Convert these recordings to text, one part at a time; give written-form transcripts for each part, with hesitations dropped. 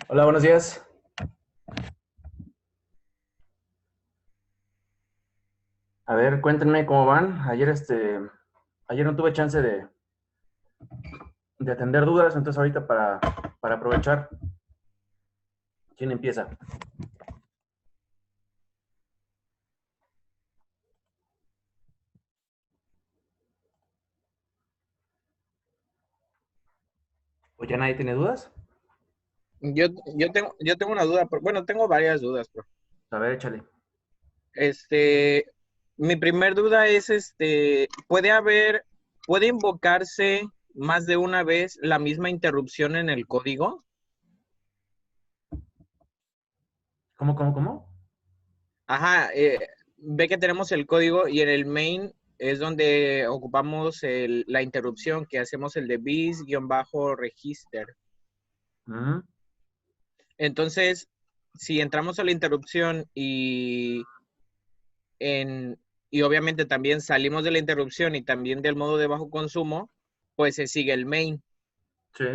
Hola, buenos días. A ver, cuéntenme cómo van. Ayer no tuve chance de atender dudas, entonces ahorita para aprovechar, ¿quién empieza? ¿O ya nadie tiene dudas? Yo tengo una duda, bueno, tengo varias dudas, pero A ver, échale. este, mi primer duda es, ¿puede invocarse más de una vez la misma interrupción en el código? ¿Cómo? Ajá, ve que tenemos el código y en el main es donde ocupamos la interrupción, que hacemos el de bis-register. Mm, Entonces, si entramos a la interrupción en, y obviamente también salimos de la interrupción y también del modo de bajo consumo, pues se sigue el main. sí.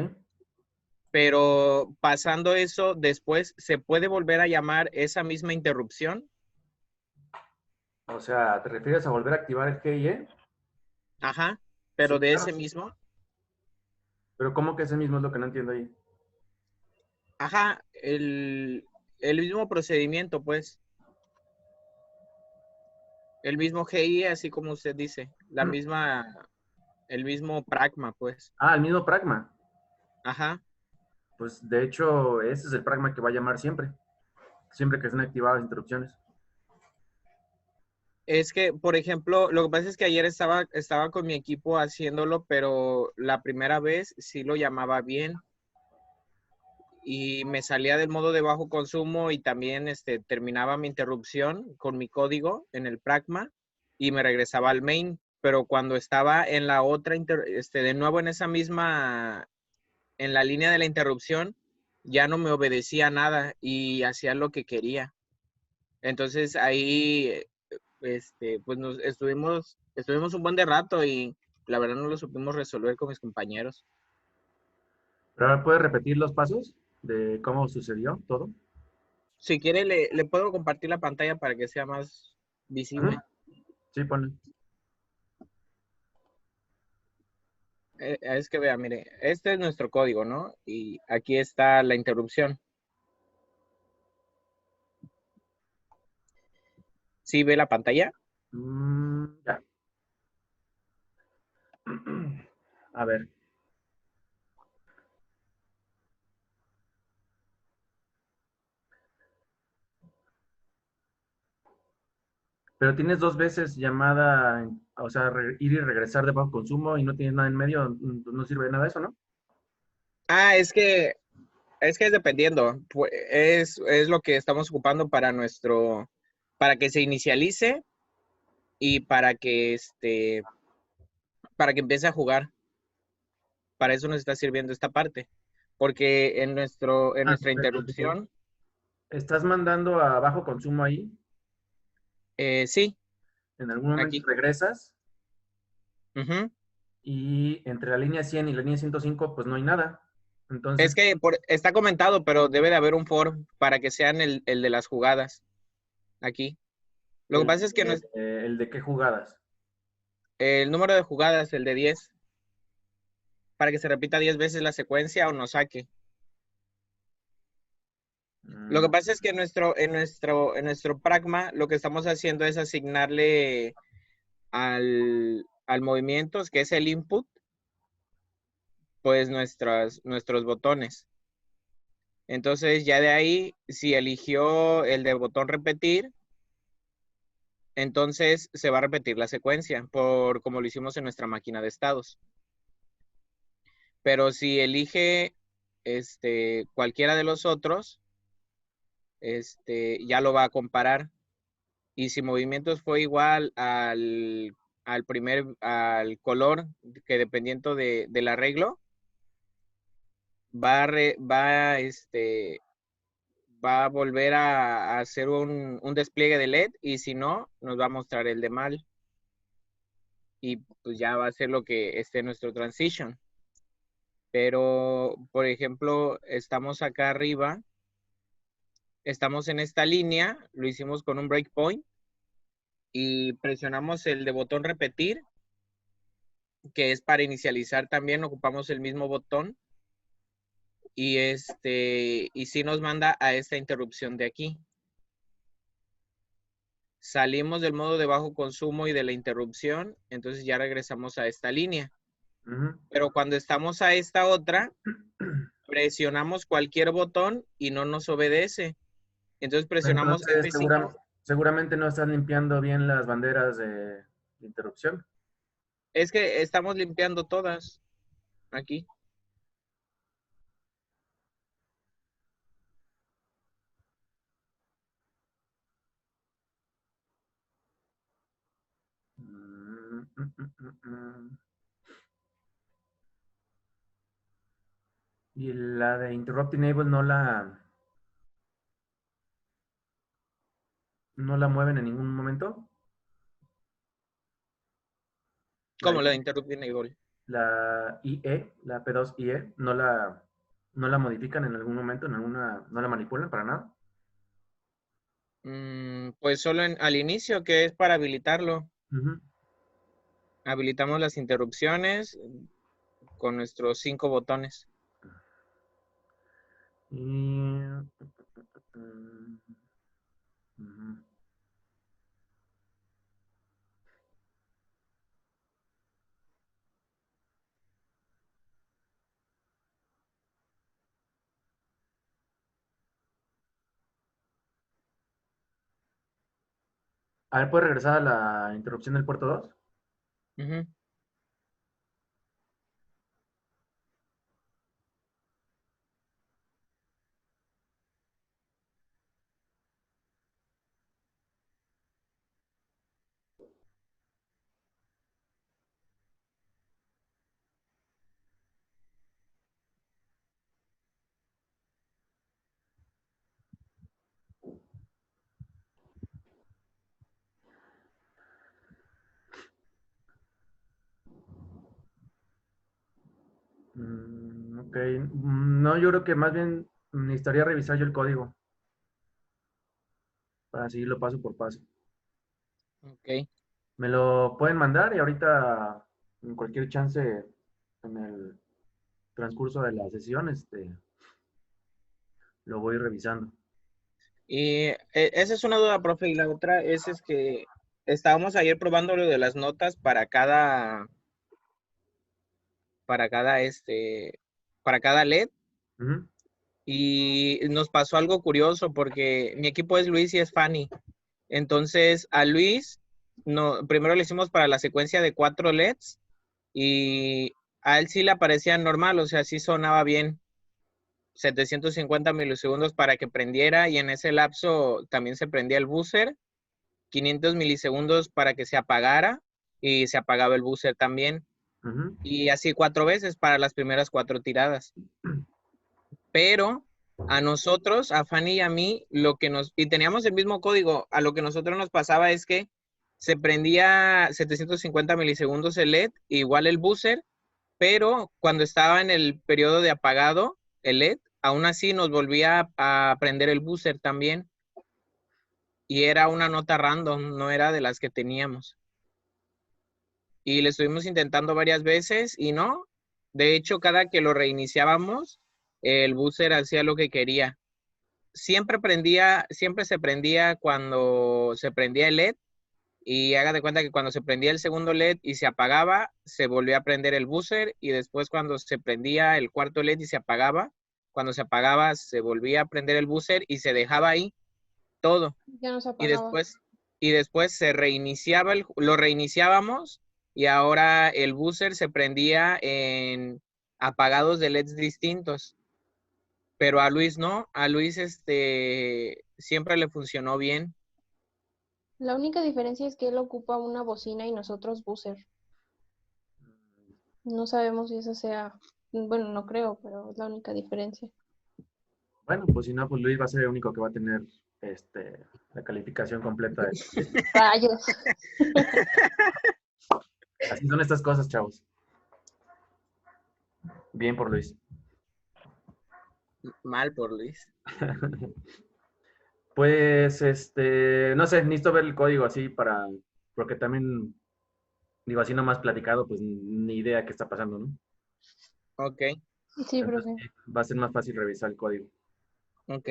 Pero pasando eso, después se puede volver a llamar esa misma interrupción. O sea, ¿te refieres a volver a activar el GIE? Ajá, Sí, pero de ese claro. mismo. Pero ¿cómo que ese mismo es lo que no entiendo ahí? Ajá, el mismo procedimiento, pues. El mismo GI, así como usted dice. El mismo pragma, pues. Ah, el mismo pragma. Ajá. Pues de hecho, ese es el pragma que va a llamar siempre que estén activadas interrupciones. Es que, por ejemplo, lo que pasa es que ayer estaba con mi equipo haciéndolo, pero la primera vez sí lo llamaba bien y me salía del modo de bajo consumo y también terminaba mi interrupción con mi código en el pragma y me regresaba al main. Pero cuando estaba en la otra, de nuevo en esa misma, en la línea de la interrupción, ya no me obedecía nada y hacía lo que quería. Entonces ahí pues estuvimos un buen de rato y la verdad no lo supimos resolver con mis compañeros. Pero ahora, ¿puedes repetir los pasos de cómo sucedió todo? Si quiere, le puedo compartir la pantalla para que sea más Ujú. visible. Sí, ponle. Es que vea, mire, este es nuestro código, ¿no? Y aquí está la interrupción. ¿Sí ve la pantalla? Ya. A ver, pero tienes dos veces llamada, o sea, ir y regresar de bajo consumo y no tienes nada en medio, no sirve de nada eso, ¿no? Ah, es que es dependiendo. Es lo que estamos ocupando para que se inicialice y para que empiece a jugar. Para eso nos está sirviendo esta parte. Porque en Ah, nuestra pero interrupción, estás mandando a bajo consumo ahí, sí, en algún momento aquí. regresas Ujú. y entre la línea 100 y la línea 105 pues no hay nada. Es Entonces, que está comentado, pero debe de haber un for para que sean el de las jugadas aquí. Lo que ¿el, pasa es que el de qué jugadas? el número de jugadas, el de 10 para que se repita 10 veces la secuencia o nos saque. Lo que Mm, pasa es que en nuestro pragma lo que estamos haciendo es asignarle al movimiento, que es el input, pues nuestros botones. Entonces ya de ahí, si eligió el de botón repetir, entonces se va a repetir la secuencia, por como lo hicimos en nuestra máquina de estados. Pero si elige cualquiera de los otros, ya lo va a comparar. Y si movimientos fue igual al color, que dependiendo del arreglo, va a volver a hacer un despliegue de LED y si no, nos va a mostrar el de mal y pues ya va a ser lo que esté en nuestro transition. Pero, por ejemplo, estamos acá arriba, estamos en esta línea, lo hicimos con un breakpoint y presionamos el de botón repetir, que es para inicializar también, ocupamos el mismo botón y sí nos manda a esta interrupción de aquí. Salimos del modo de bajo consumo y de la interrupción, entonces ya regresamos a esta línea. Pero cuando estamos a esta otra, presionamos cualquier botón y no nos obedece. Entonces presionamos Entonces, F5. seguramente no estás limpiando bien las banderas de interrupción. Es que estamos limpiando todas aquí. Mm, mm, mm, mm, mm. Y la de Interrupt Enable no la mueven en ningún momento. La, Como la de Interrupt Enable. la IE, la P2IE, no la modifican en algún momento, no la manipulan para nada. Pues solo al inicio, que es para habilitarlo. Ujú. Habilitamos las interrupciones con nuestros 5 botones. Y, mm, ujú. A ver, ¿puedes regresar a la interrupción del puerto 2? Ujú. Ok. No, yo creo que más bien necesitaría revisar yo el código para seguirlo paso por paso. Ok. Me lo pueden mandar y ahorita, en cualquier chance, en el transcurso de la sesión, lo voy revisando. Y esa es una duda, profe. Y la otra es que estábamos ayer probando lo de las notas para cada LED. Ujú. Y nos pasó algo curioso porque mi equipo es Luis y es Fanny. Entonces a Luis, no, primero le hicimos para la secuencia de 4 LEDs y a él sí le aparecía normal, o sea, sí sonaba bien. 750 milisegundos para que prendiera y en ese lapso también se prendía el buzzer, 500 milisegundos para que se apagara y se apagaba el buzzer también. Ujú. Y así 4 veces para las primeras 4 tiradas. Pero a nosotros, a Fanny y a mí, y teníamos el mismo código, a lo que nosotros nos pasaba es que se prendía 750 milisegundos el LED, igual el buzzer, pero cuando estaba en el periodo de apagado, el LED, aún así nos volvía a prender el buzzer también. Y era una nota random, no era de las que teníamos. Y le estuvimos intentando varias veces y no. De hecho, cada que lo reiniciábamos, el buzzer hacía lo que quería. Siempre se prendía cuando se prendía el LED y haga de cuenta que cuando se prendía el segundo LED y se apagaba, se volvía a prender el buzzer y después cuando se prendía el cuarto LED y se apagaba, cuando se apagaba se volvía a prender el buzzer y se dejaba ahí todo. Ya no se Y apagaba. después se reiniciaba, lo reiniciábamos y ahora el buzzer se prendía en apagados de LEDs distintos. Pero a Luis no, a Luis siempre le funcionó bien. La única diferencia es que él ocupa una bocina y nosotros buzzer. No sabemos si esa sea, bueno, no creo, pero es la única diferencia. Bueno, pues si no, pues Luis va a ser el único que va a tener la calificación completa de test. Rayos. Así son estas cosas, chavos. Bien por Luis. Mal por Luis. Pues, no sé, necesito ver el código así porque también, digo, así nomás platicado, pues ni idea qué está pasando, ¿no? Ok, Sí, Entonces, profe. sí, va a ser más fácil revisar el código. ok.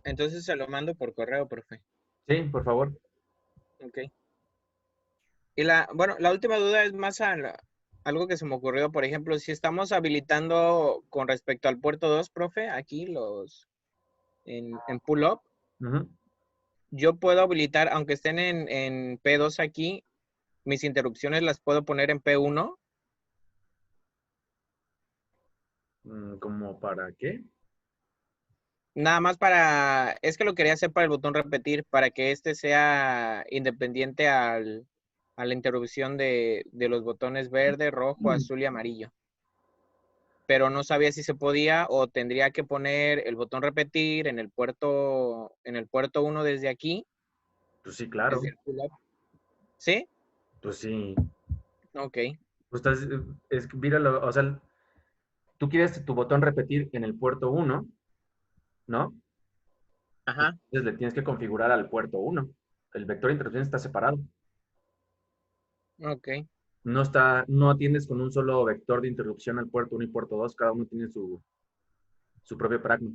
Entonces se lo mando por correo, profe. Sí, por favor. Ok. Y bueno, la última duda es más algo que se me ocurrió. Por ejemplo, si estamos habilitando con respecto al puerto 2, profe, aquí en pull-up, Ujú. yo puedo habilitar, aunque estén en P2 aquí, mis interrupciones las puedo poner en P1. ¿Cómo para qué? Nada más es que lo quería hacer para el botón repetir, para que este sea independiente a la interrupción de los botones verde, rojo, azul y amarillo. Pero no sabía si se podía o tendría que poner el botón repetir en el puerto 1 desde aquí, Pues sí, claro. desde el pull-up. ¿Sí? Pues sí. Ok. Pues míralo, o sea, tú quieres tu botón repetir en el puerto 1, ¿no? Ajá. Entonces le tienes que configurar al puerto 1. El vector de interrupción está separado. Ok. No atiendes con un solo vector de interrupción al puerto 1 y puerto 2. Cada uno tiene su propio pragma.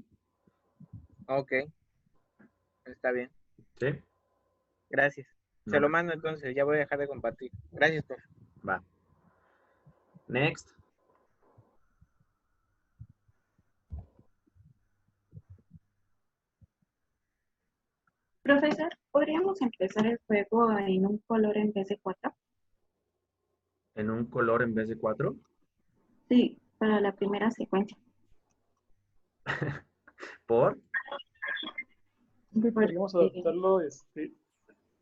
Ok. Está bien. ¿Sí? Gracias. Se No, lo mando entonces. Ya voy a dejar de compartir. Gracias, profe. va. Next. Profesor, ¿podríamos empezar el juego en un color en vez de cuatro? En un color en vez de 4. Sí, para la primera secuencia. ¿Por? Queríamos Porque, adaptarlo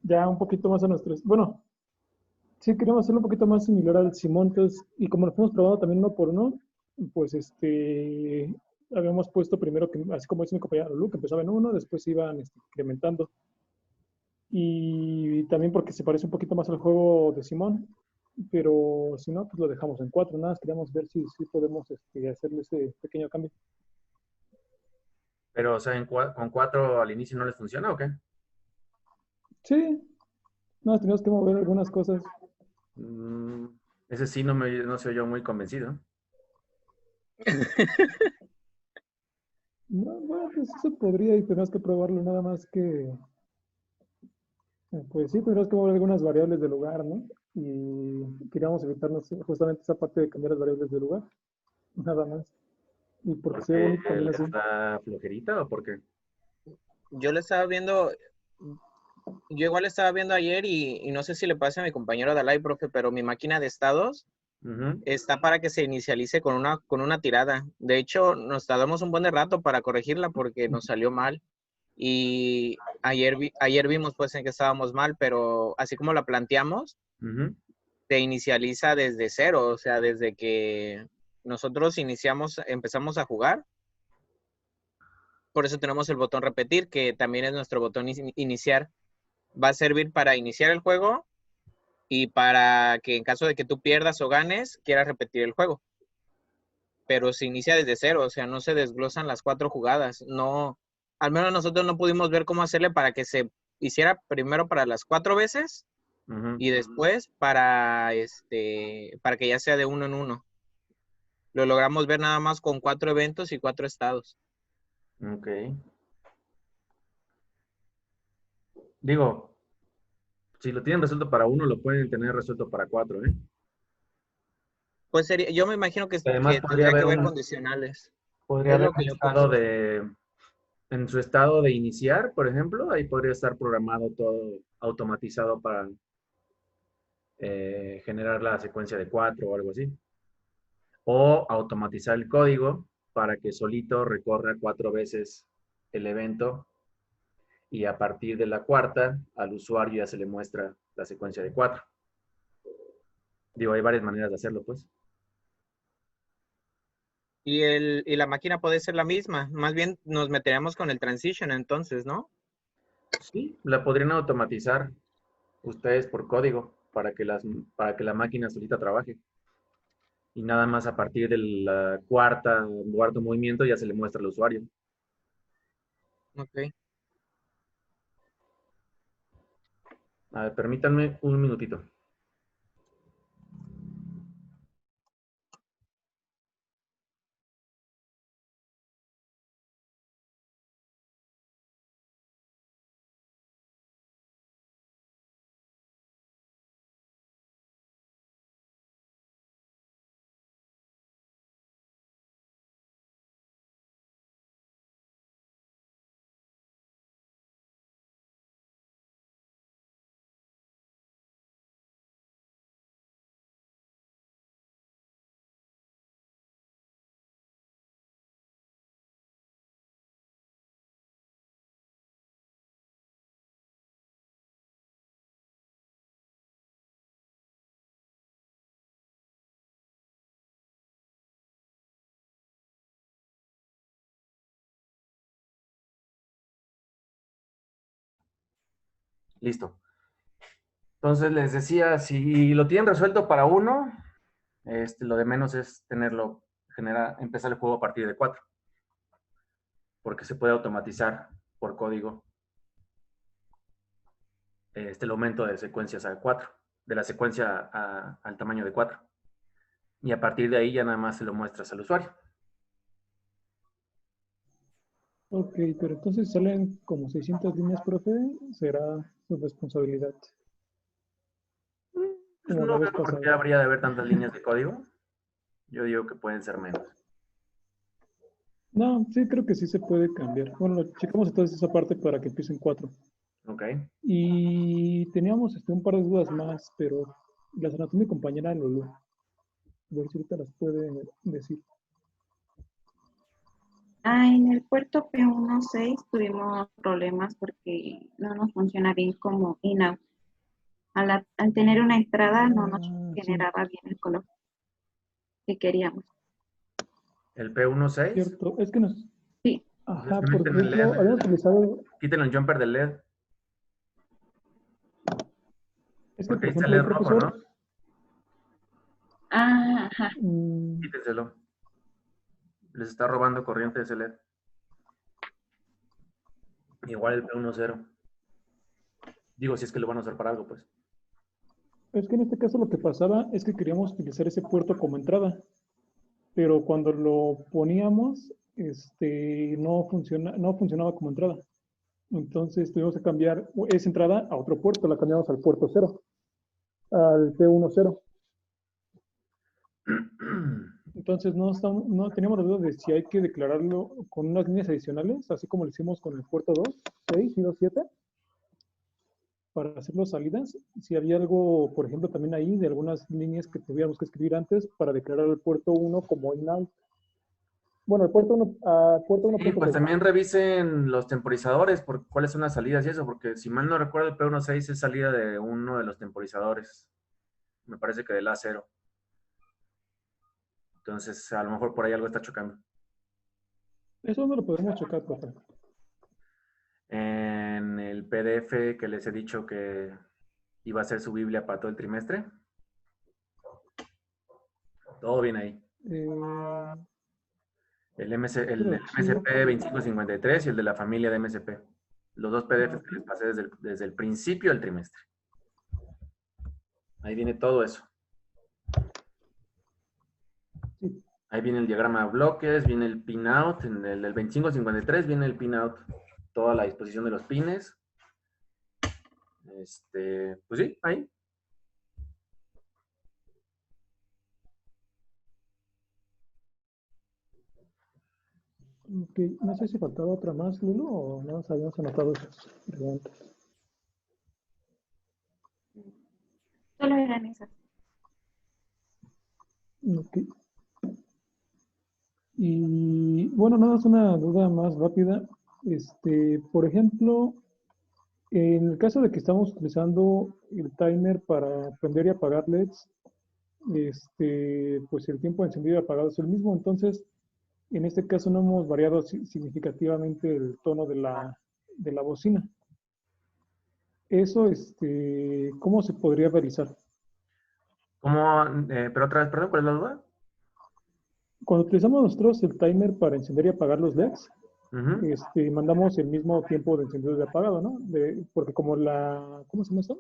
ya un poquito más a nuestros. Bueno, sí, queríamos hacerlo un poquito más similar al Simón. Entonces, y como lo fuimos probando también uno por uno, pues habíamos puesto primero que, así como dice mi compañero Luke, empezaba en uno, después iban incrementando. Y también porque se parece un poquito más al juego de Simón, pero si no, pues lo dejamos en cuatro. Nada más queríamos ver si podemos hacerle ese pequeño cambio. Pero, o sea, con 4 al inicio no les funciona o qué? Sí, nada más teníamos que mover algunas cosas. Mm, ese sí no soy yo muy convencido. No, bueno, pues sí se podría y tenemos que probarlo, nada más que, pues sí, tendrás que mover algunas variables del lugar, ¿no? Y queríamos evitarnos justamente esa parte de cambiar las variables del lugar, nada más. Y porque se ve ¿Porque bonito también así. les da flojerita o por qué? Yo lo estaba viendo, yo igual estaba viendo ayer y no sé si le pasa a mi compañero Dalai, profe, pero mi máquina de estados Ujú. está para que se inicialice con una tirada. De hecho, nos tardamos un buen de rato para corregirla porque nos salió mal. Y ayer vimos pues en que estábamos mal, pero así como la planteamos, Ujú. se inicializa desde cero, o sea, desde que nosotros empezamos a jugar. Por eso tenemos el botón repetir, que también es nuestro botón iniciar. Va a servir para iniciar el juego y para que en caso de que tú pierdas o ganes, quieras repetir el juego. Pero se inicia desde cero, o sea, no se desglosan las 4 jugadas. No, al menos nosotros no pudimos ver cómo hacerle para que se hiciera primero para las 4 veces Ujú. y después para que ya sea de uno en uno. Lo logramos ver nada más con 4 eventos y 4 estados. Ok. Digo, si lo tienen resuelto para uno, lo pueden tener resuelto para 4, ¿eh? Pues yo me imagino que, Además, que tendría que ver condicionales. podría Es haber lo que yo estado pienso. en su estado de iniciar, por ejemplo, ahí podría estar programado todo automatizado para generar la secuencia de 4 o algo así. O automatizar el código para que solito recorra 4 veces el evento y a partir de la cuarta al usuario ya se le muestra la secuencia de 4. Digo, hay varias maneras de hacerlo, pues. Y la máquina puede ser la misma. Más bien nos meteríamos con el transition entonces, ¿no? Sí, la podrían automatizar ustedes por código. para que la máquina solita trabaje. Y nada más a partir del cuarto movimiento ya se le muestra al usuario. Ok. A ver, permítanme un minutito. Listo. Entonces les decía, si lo tienen resuelto para uno, lo de menos es empezar el juego a partir de 4, porque se puede automatizar por código el aumento de secuencias a 4, de la secuencia al tamaño de 4. Y a partir de ahí ya nada más se lo muestras al usuario. Ok, pero entonces salen como 600 líneas, profe, será su responsabilidad. Pues Como la no vez veo por qué pasada. habría de haber tantas líneas de código. Yo digo que pueden ser menos. No, sí, creo que sí se puede cambiar. Bueno, checamos entonces esa parte para que empiecen 4. Ok. Y teníamos un par de dudas más, pero las anotó mi compañera Lulu. A ver si ahorita las puede decir. En el puerto P16 tuvimos problemas porque no nos funciona bien como in-out. Al tener una entrada no nos Sí, generaba bien el color que queríamos. El P16, cierto. Es que nos... Sí, Ajá, por desconecten el ejemplo, LED, habíamos utilizado... quiten el jumper del LED, Es que, porque por ahí está el ejemplo, el LED rojo, ¿no? profesor... ajá. Quítenselo. Les está robando corriente ese LED. Igual el P10. Digo, si es que lo van a usar para algo, pues. Es que en este caso lo que pasaba es que queríamos utilizar ese puerto como entrada, pero cuando lo poníamos, no funcionaba como entrada. Entonces tuvimos que cambiar esa entrada a otro puerto, la cambiamos al puerto 0, al P10. Entonces no teníamos la duda de si hay que declararlo con unas líneas adicionales, así como lo hicimos con el puerto 2, 6 y 2.7, para hacer las salidas. Si había algo, por ejemplo, también ahí de algunas líneas que tuviéramos que escribir antes para declarar el puerto 1 como in-out. Bueno, el puerto 1, puerto Sí, pues 1.3. también revisen los temporizadores, por cuáles son las salidas y eso, porque si mal no recuerdo, el P16 es salida de uno de los temporizadores. Me parece que del A0. Entonces, a lo mejor por ahí algo está chocando. Eso no lo podemos checar, profe. En el PDF que les he dicho que iba a ser su Biblia para todo el trimestre. Todo bien ahí. El MSP 2553 y el de la familia de MSP. Los dos PDFs que les pasé desde el principio del trimestre. Ahí viene todo eso. Sí. Ahí viene el diagrama de bloques, viene el pinout, en el del 2553 viene el pinout, toda la disposición de los pines. Pues sí, ahí. Ok, no sé si faltaba otra más, Lulu, o no nos habíamos anotado esas preguntas. Solo eran esas. Ok. Y bueno, nada más una duda más rápida. Por ejemplo, en el caso de que estamos utilizando el timer para prender y apagar LEDs, pues el tiempo de encendido y apagado es el mismo. Entonces, en este caso no hemos variado significativamente el tono de la bocina. Eso, ¿cómo se podría realizar? ¿Cómo? Pero otra vez, perdón, ¿cuál es la duda? Cuando utilizamos nosotros el timer para encender y apagar los LEDs, Ujú, mandamos el mismo tiempo de encendido y de apagado, ¿no? Porque como ¿cómo se llama esto?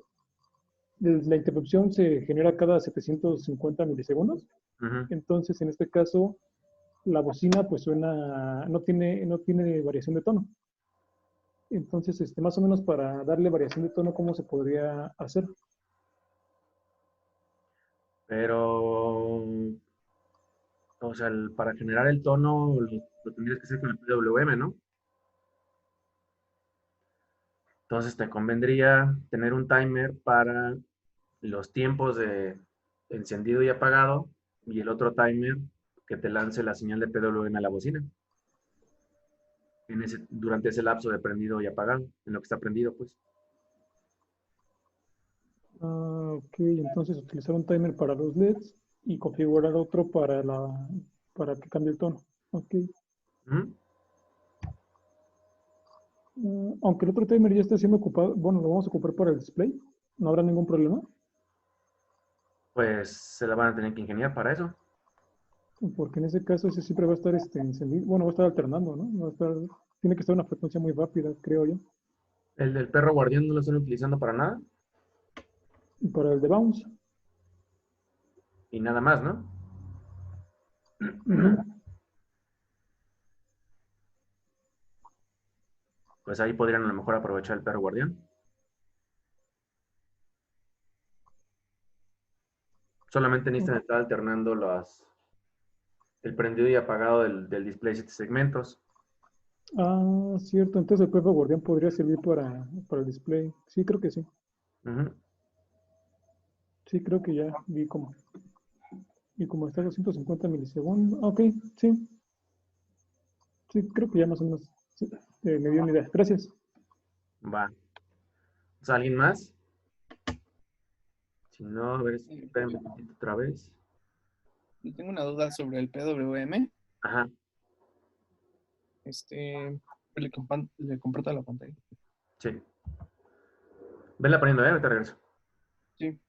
La interrupción se genera cada 750 milisegundos. ujú. Entonces, en este caso, la bocina pues suena, no tiene variación de tono. Entonces, más o menos para darle variación de tono, ¿cómo se podría hacer? Pero, o sea, para generar el tono lo tendrías que hacer con el PWM, ¿no? Entonces te convendría tener un timer para los tiempos de encendido y apagado y el otro timer que te lance la señal de PWM a la bocina durante ese lapso de prendido y apagado, en lo que está prendido, pues. Ok, entonces utilizar un timer para los LEDs y configurar otro para que cambie el tono. Ok. Ujú. Aunque el otro timer ya esté siendo ocupado, bueno, lo vamos a ocupar para el display, no habrá ningún problema, Pues se la van a tener que ingeniar para eso. porque en ese caso ese siempre va a estar encendido, bueno, va a estar alternando, ¿no? Tiene que estar a una frecuencia muy rápida, creo yo. El del perro guardián no lo están utilizando para nada Y para el de bounce, y nada más, ¿no? ujú. Pues ahí podrían a lo mejor aprovechar el perro guardián. Solamente necesitan estar alternando el prendido y apagado del display 7 segmentos. Ah, cierto, entonces el perro guardián podría servir para el display. Sí, creo que sí. Ujú. Sí, creo que ya vi cómo. Y como está a 250 milisegundos, ok, sí, sí, creo que ya más o menos sí, me dio una idea. Gracias. Va. O sea, ¿alguien más? Si no, a ver, Eh, espérenme un poquito otra vez. Yo tengo una duda sobre el PWM. Ajá. Le comparto la pantalla. Sí. Venla poniendo, ahorita regreso. Sí.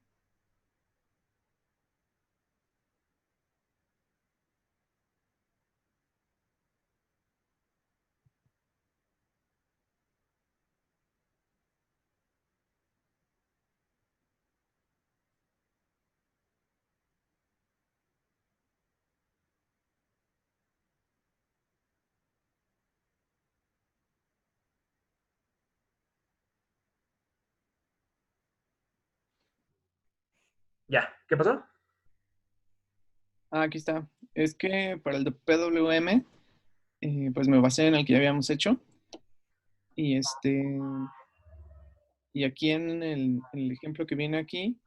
Ya. ¿Qué pasó? Ah, aquí está. Es que para el de PWM, pues me basé en el que ya habíamos hecho. Y y aquí en el ejemplo que viene aquí,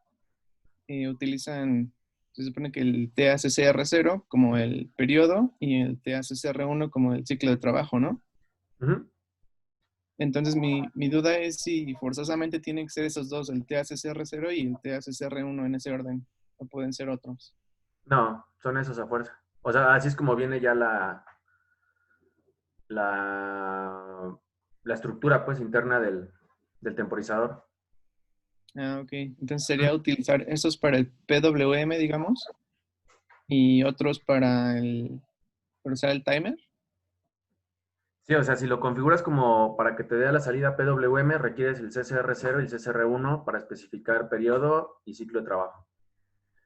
utilizan, se supone que el TACCR0 como el periodo y el TACCR1 como el ciclo de trabajo, ¿no? Ujú. Entonces mi duda es si forzosamente tienen que ser esos dos, el TACCR0 y el TACCR1 en ese orden, o pueden ser otros. No, son esos a fuerza. O sea, así es como viene ya la, la estructura, pues, interna del temporizador. Ah, ok. Entonces sería utilizar esos para el PWM, digamos, y otros para usar el timer. Sí, o sea, si lo configuras como para que te dé la salida PWM, requieres el CCR0 y el CCR1 para especificar periodo y ciclo de trabajo.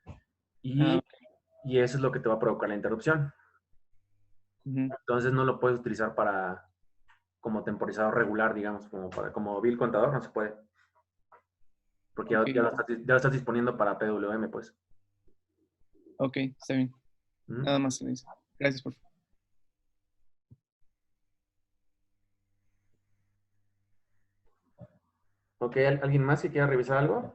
Ah, Y, ok. y eso es lo que te va a provocar la interrupción. Ujú. Entonces no lo puedes utilizar como temporizador regular, digamos, como bill contador, no se puede. Porque ya, Ok, ya lo estás disponiendo para PWM, pues. ok, está bien. ¿Mm? Nada más se dice. Gracias, por favor. Ok, ¿alguien más que quiera revisar algo?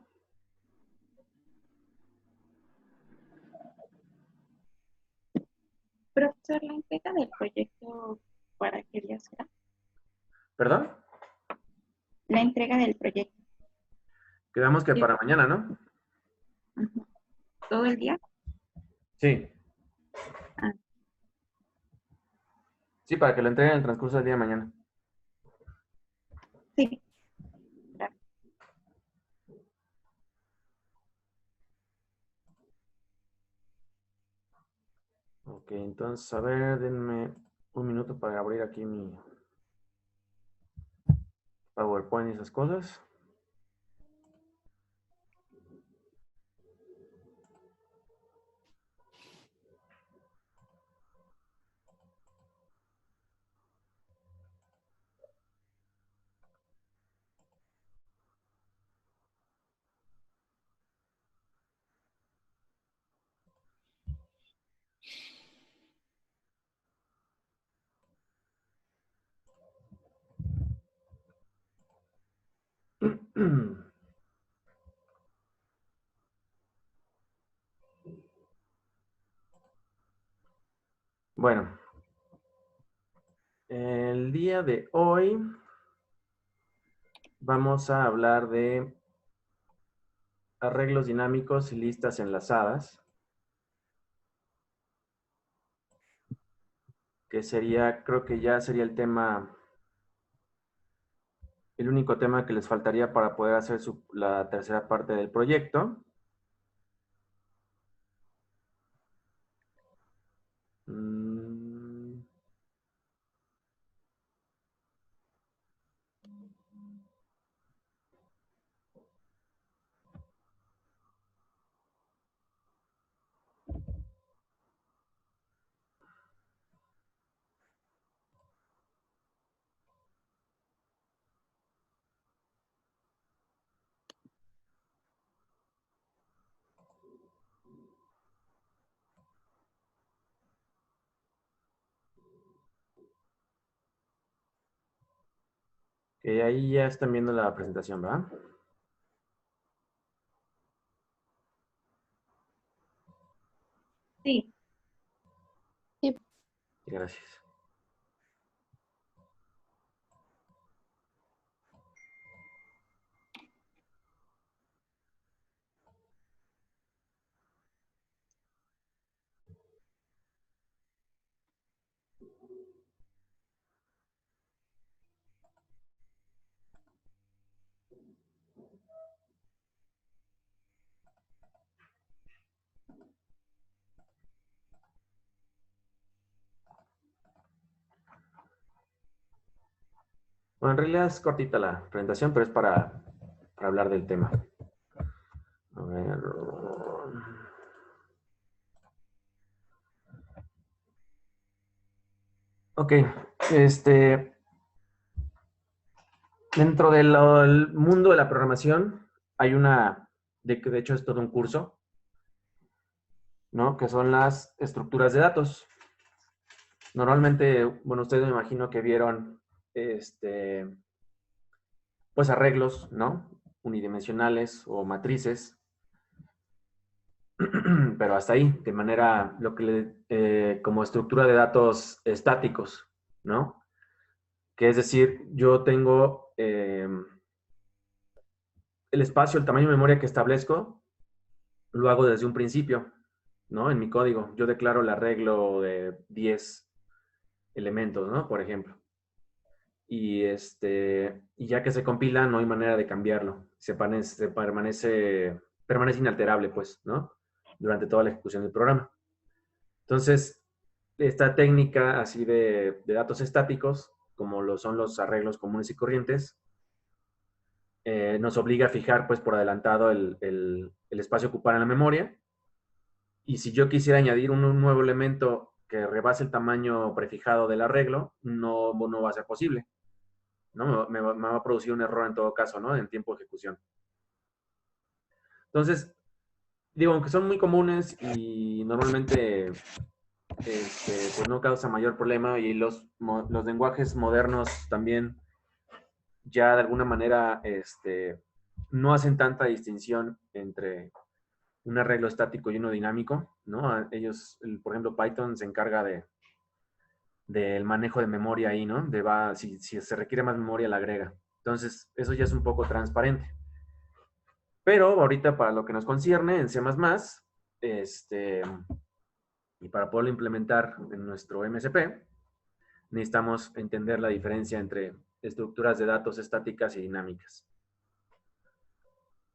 Profesor, la entrega del proyecto, ¿para qué día será? ¿Perdón? La entrega del proyecto, Quedamos que sí, para mañana, ¿no? ujú, todo el día. Sí. Ah, Sí, para que lo entreguen en el transcurso del día de mañana. sí, claro. Ok, entonces, a ver, denme un minuto para abrir aquí mi PowerPoint y esas cosas. Bueno, el día de hoy vamos a hablar de arreglos dinámicos y listas enlazadas, que sería, creo que ya sería el tema, el único tema que les faltaría para poder hacer la tercera parte del proyecto. Que ahí ya están viendo la presentación, ¿verdad? Sí. Gracias. Bueno, en realidad es cortita la presentación, pero es para hablar del tema. A ver. Ok, dentro del mundo de la programación hay de hecho es todo un curso, ¿no? Que son las estructuras de datos. Normalmente, bueno, ustedes me imagino que vieron, pues arreglos, ¿no? Unidimensionales o matrices, pero hasta ahí, de manera, como estructura de datos estáticos, ¿no? Que es decir, yo tengo el espacio, el tamaño de memoria que establezco, lo hago desde un principio, ¿no? En mi código. Yo declaro el arreglo de 10 elementos, ¿no? Por ejemplo. Y ya que se compila, no hay manera de cambiarlo. Permanece inalterable, pues, ¿no? Durante toda la ejecución del programa. Entonces, esta técnica así de datos estáticos, como lo son los arreglos comunes y corrientes, nos obliga a fijar, pues, por adelantado el espacio a ocupar en la memoria. Y si yo quisiera añadir un nuevo elemento que rebase el tamaño prefijado del arreglo, no va a ser posible, ¿no? Me va a producir un error en todo caso, ¿no? En tiempo de ejecución. Entonces, digo, aunque son muy comunes y normalmente pues no causa mayor problema, y los lenguajes modernos también ya de alguna manera no hacen tanta distinción entre un arreglo estático y uno dinámico, ¿no? Ellos, por ejemplo, Python se encarga del manejo de memoria ahí, ¿no? Si se requiere más memoria, la agrega. Entonces, eso ya es un poco transparente. Pero ahorita para lo que nos concierne en C++, y para poderlo implementar en nuestro MSP, necesitamos entender la diferencia entre estructuras de datos estáticas y dinámicas.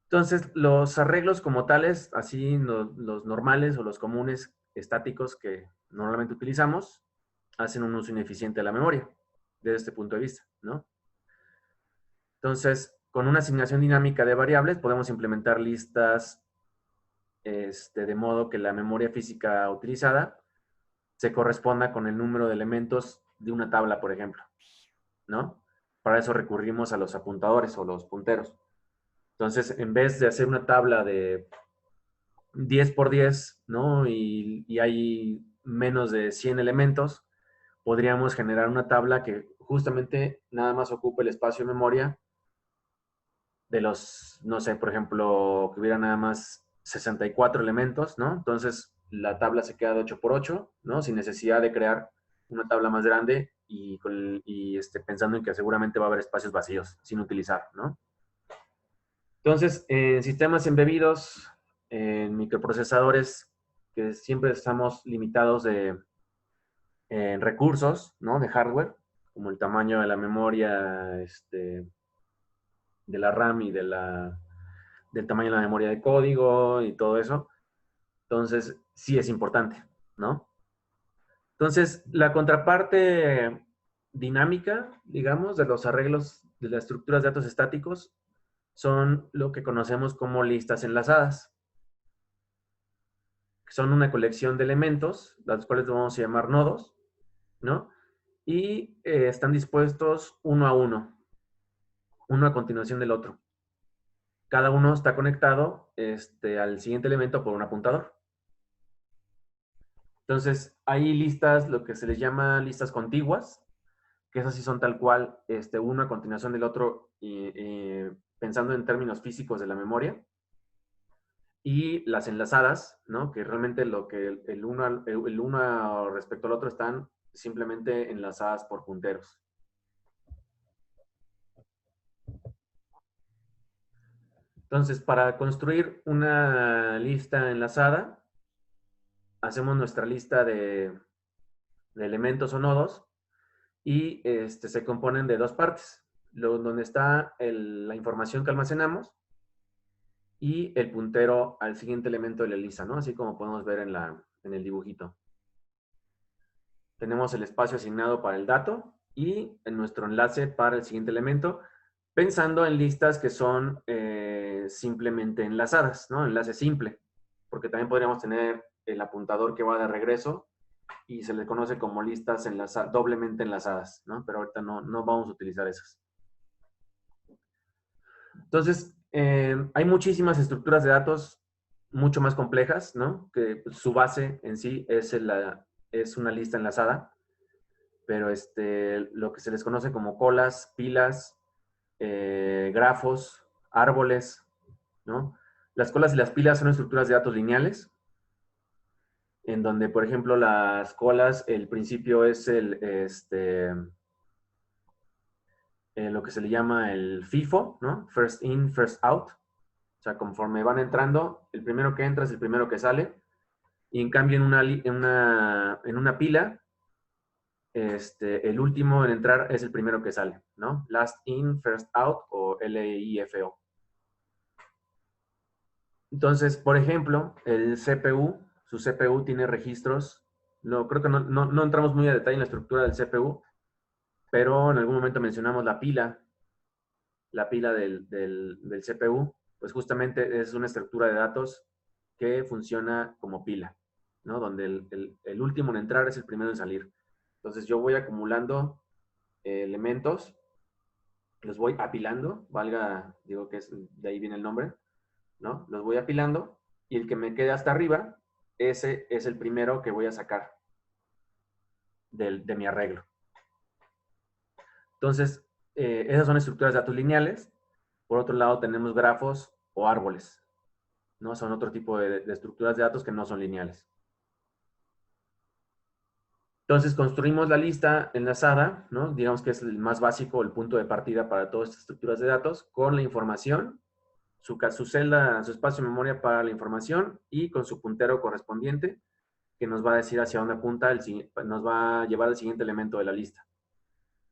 Entonces, los arreglos como tales, así los normales o los comunes estáticos que normalmente utilizamos, hacen un uso ineficiente de la memoria, desde este punto de vista, ¿no? Entonces, con una asignación dinámica de variables, podemos implementar listas de modo que la memoria física utilizada se corresponda con el número de elementos de una tabla, por ejemplo, ¿no? Para eso recurrimos a los apuntadores o los punteros. Entonces, en vez de hacer una tabla de 10 por 10, ¿no? Y hay menos de 100 elementos, podríamos generar una tabla que justamente nada más ocupe el espacio de memoria de los, no sé, por ejemplo, que hubiera nada más 64 elementos, ¿no? Entonces, la tabla se queda de 8 por 8, ¿no? Sin necesidad de crear una tabla más grande y pensando en que seguramente va a haber espacios vacíos sin utilizar, ¿no? Entonces, en sistemas embebidos, en microprocesadores, que siempre estamos limitados en recursos, ¿no? De hardware, como el tamaño de la memoria, de la RAM y del tamaño de la memoria de código y todo eso. Entonces, sí es importante, ¿no? Entonces, la contraparte dinámica, digamos, de los arreglos de las estructuras de datos estáticos son lo que conocemos como listas enlazadas. Son una colección de elementos, los cuales vamos a llamar nodos, ¿no? Y están dispuestos uno a uno a continuación del otro. Cada uno está conectado al siguiente elemento por un apuntador. Entonces, hay listas, lo que se les llama listas contiguas, que esas sí son tal cual, uno a continuación del otro, pensando en términos físicos de la memoria. Y las enlazadas, ¿no? Que realmente lo que el uno respecto al otro están simplemente enlazadas por punteros. Entonces, para construir una lista enlazada, hacemos nuestra lista de elementos o nodos y se componen de dos partes, donde está la información que almacenamos y el puntero al siguiente elemento de la lista, ¿no? Así como podemos ver en el dibujito. Tenemos el espacio asignado para el dato y en nuestro enlace para el siguiente elemento, pensando en listas que son simplemente enlazadas, ¿no? Enlace simple, porque también podríamos tener el apuntador que va de regreso y se le conoce como listas doblemente enlazadas, ¿no? Pero ahorita no vamos a utilizar esas. Entonces, hay muchísimas estructuras de datos mucho más complejas, ¿no? Que su base en sí es una lista enlazada, pero lo que se les conoce como colas, pilas, grafos, árboles, ¿no? Las colas y las pilas son estructuras de datos lineales, en donde, por ejemplo, las colas, el principio es lo que se le llama el FIFO, ¿no? First in, first out. O sea, conforme van entrando, el primero que entra es el primero que sale. Y en cambio, en una pila, el último en entrar es el primero que sale, ¿no? Last in, first out o LIFO. Entonces, por ejemplo, el CPU, su CPU tiene registros. Creo que no entramos muy a detalle en la estructura del CPU, pero en algún momento mencionamos la pila del CPU, pues justamente es una estructura de datos que funciona como pila, ¿no? Donde el último en entrar es el primero en salir. Entonces yo voy acumulando elementos, los voy apilando, digo que de ahí viene el nombre, ¿no? Los voy apilando y el que me quede hasta arriba, ese es el primero que voy a sacar de mi arreglo. Entonces, esas son estructuras de datos lineales. Por otro lado, tenemos grafos o árboles, ¿no? Son otro tipo de estructuras de datos que no son lineales. Entonces, construimos la lista enlazada, ¿no? Digamos que es el más básico, el punto de partida para todas estas estructuras de datos, con la información, su celda, su espacio de memoria para la información y con su puntero correspondiente, que nos va a decir hacia dónde apunta, nos va a llevar al siguiente elemento de la lista.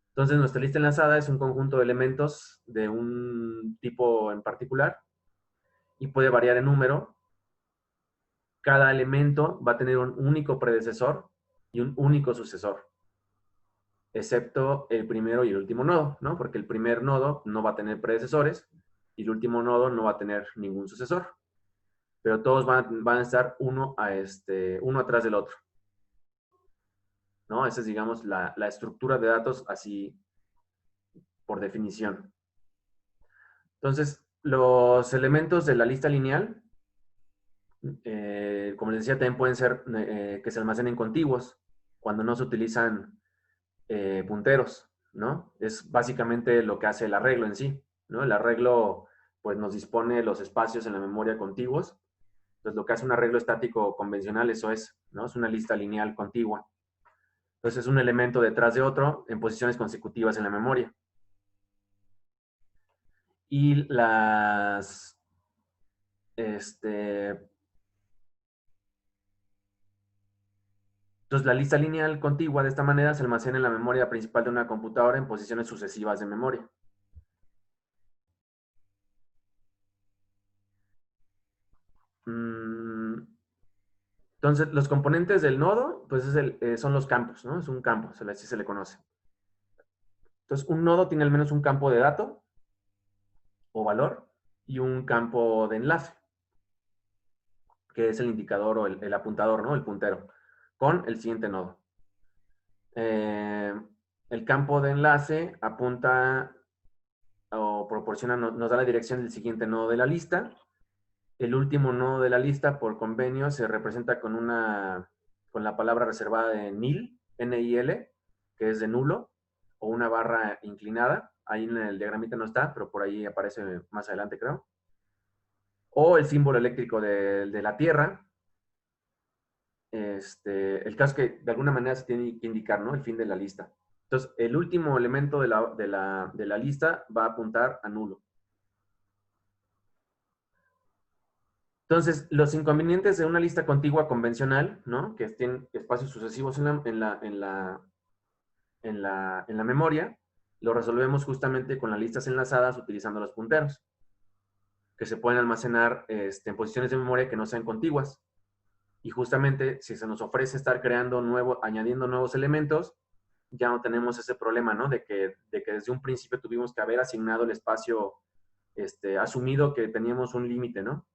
Entonces, nuestra lista enlazada es un conjunto de elementos de un tipo en particular y puede variar en número. Cada elemento va a tener un único predecesor, y un único sucesor, excepto el primero y el último nodo, ¿no? Porque el primer nodo no va a tener predecesores y el último nodo no va a tener ningún sucesor. Pero todos van a estar uno atrás del otro, ¿no? Esa es, digamos, la estructura de datos así por definición. Entonces, los elementos de la lista lineal, como les decía, también pueden ser que se almacenen contiguos cuando no se utilizan punteros, ¿no? Es básicamente lo que hace el arreglo en sí, ¿no? El arreglo, pues, nos dispone los espacios en la memoria contiguos. Entonces, lo que hace un arreglo estático convencional, eso es, ¿no? Es una lista lineal contigua. Entonces, es un elemento detrás de otro en posiciones consecutivas en la memoria. Y entonces, la lista lineal contigua de esta manera se almacena en la memoria principal de una computadora en posiciones sucesivas de memoria. Entonces, los componentes del nodo, pues son los campos, ¿no? Es un campo, así se le conoce. Entonces, un nodo tiene al menos un campo de dato o valor y un campo de enlace, que es el indicador o el apuntador, ¿no? El puntero, con el siguiente nodo. El campo de enlace apunta o proporciona, nos da la dirección del siguiente nodo de la lista. El último nodo de la lista, por convenio, se representa con la palabra reservada de nil, N-I-L, que es de nulo, o una barra inclinada. Ahí en el diagramita no está, pero por ahí aparece más adelante, creo. O el símbolo eléctrico de la Tierra. El caso es que de alguna manera se tiene que indicar, ¿no? El fin de la lista. Entonces, el último elemento de la lista va a apuntar a nulo. Entonces, los inconvenientes de una lista contigua convencional, ¿no? Que tienen espacios sucesivos en la memoria, lo resolvemos justamente con las listas enlazadas utilizando los punteros, que se pueden almacenar en posiciones de memoria que no sean contiguas. Y justamente, si se nos ofrece estar añadiendo nuevos elementos, ya no tenemos ese problema, ¿no? De que desde un principio tuvimos que haber asignado el espacio, asumido que teníamos un límite, ¿no?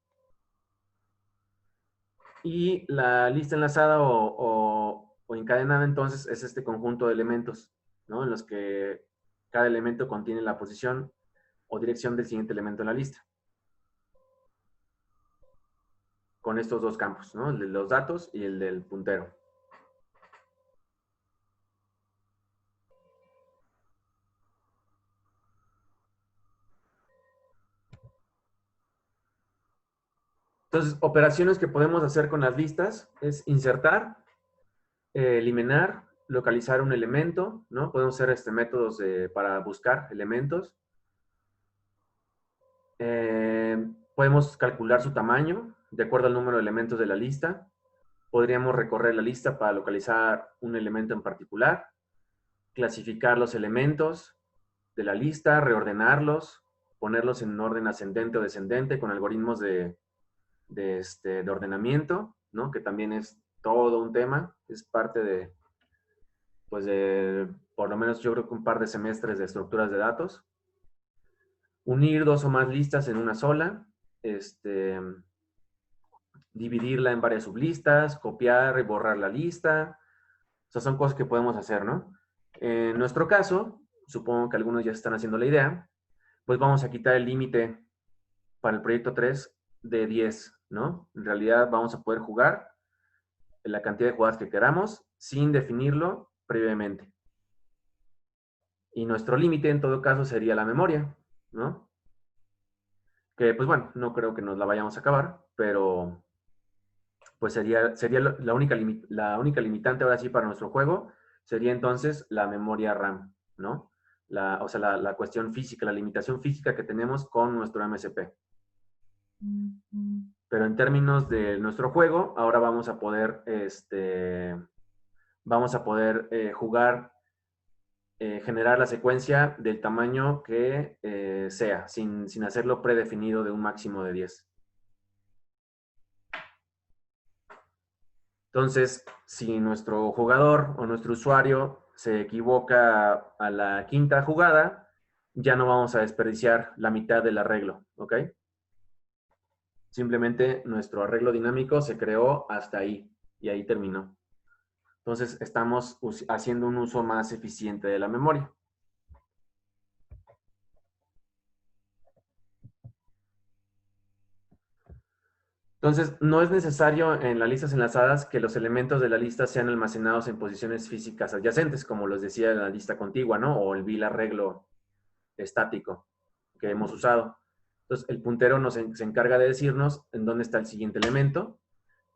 Y la lista enlazada o encadenada, entonces, es este conjunto de elementos, ¿no? En los que cada elemento contiene la posición o dirección del siguiente elemento en la lista. Con estos dos campos, ¿no? El de los datos y el del puntero. Entonces, operaciones que podemos hacer con las listas es insertar, eliminar, localizar un elemento, ¿no? Podemos hacer métodos para buscar elementos. Podemos calcular su tamaño de acuerdo al número de elementos de la lista. Podríamos recorrer la lista para localizar un elemento en particular, clasificar los elementos de la lista, reordenarlos, ponerlos en orden ascendente o descendente con algoritmos de ordenamiento, ¿no? Que también es todo un tema, es parte pues por lo menos yo creo que un par de semestres de estructuras de datos. Unir dos o más listas en una sola, dividirla en varias sublistas, copiar y borrar la lista. O sea, son cosas que podemos hacer, ¿no? En nuestro caso, supongo que algunos ya están haciendo la idea, pues vamos a quitar el límite para el proyecto 3 de 10, ¿no? En realidad vamos a poder jugar la cantidad de jugadas que queramos sin definirlo previamente. Y nuestro límite en todo caso sería la memoria, ¿no? Que pues bueno, no creo que nos la vayamos a acabar, pero pues sería la única limitante ahora sí para nuestro juego, sería entonces la memoria RAM, ¿no? O sea, la cuestión física, la limitación física que tenemos con nuestro MSP. Pero en términos de nuestro juego, ahora vamos a poder, jugar, generar la secuencia del tamaño que sea, sin hacerlo predefinido de un máximo de 10. Entonces, si nuestro jugador o nuestro usuario se equivoca a la quinta jugada, ya no vamos a desperdiciar la mitad del arreglo, ¿ok? Simplemente nuestro arreglo dinámico se creó hasta ahí y ahí terminó. Entonces, estamos haciendo un uso más eficiente de la memoria. Entonces, no es necesario en las listas enlazadas que los elementos de la lista sean almacenados en posiciones físicas adyacentes, como les decía en la lista contigua, ¿no? O el vil arreglo estático que hemos usado. Entonces, el puntero se encarga de decirnos en dónde está el siguiente elemento.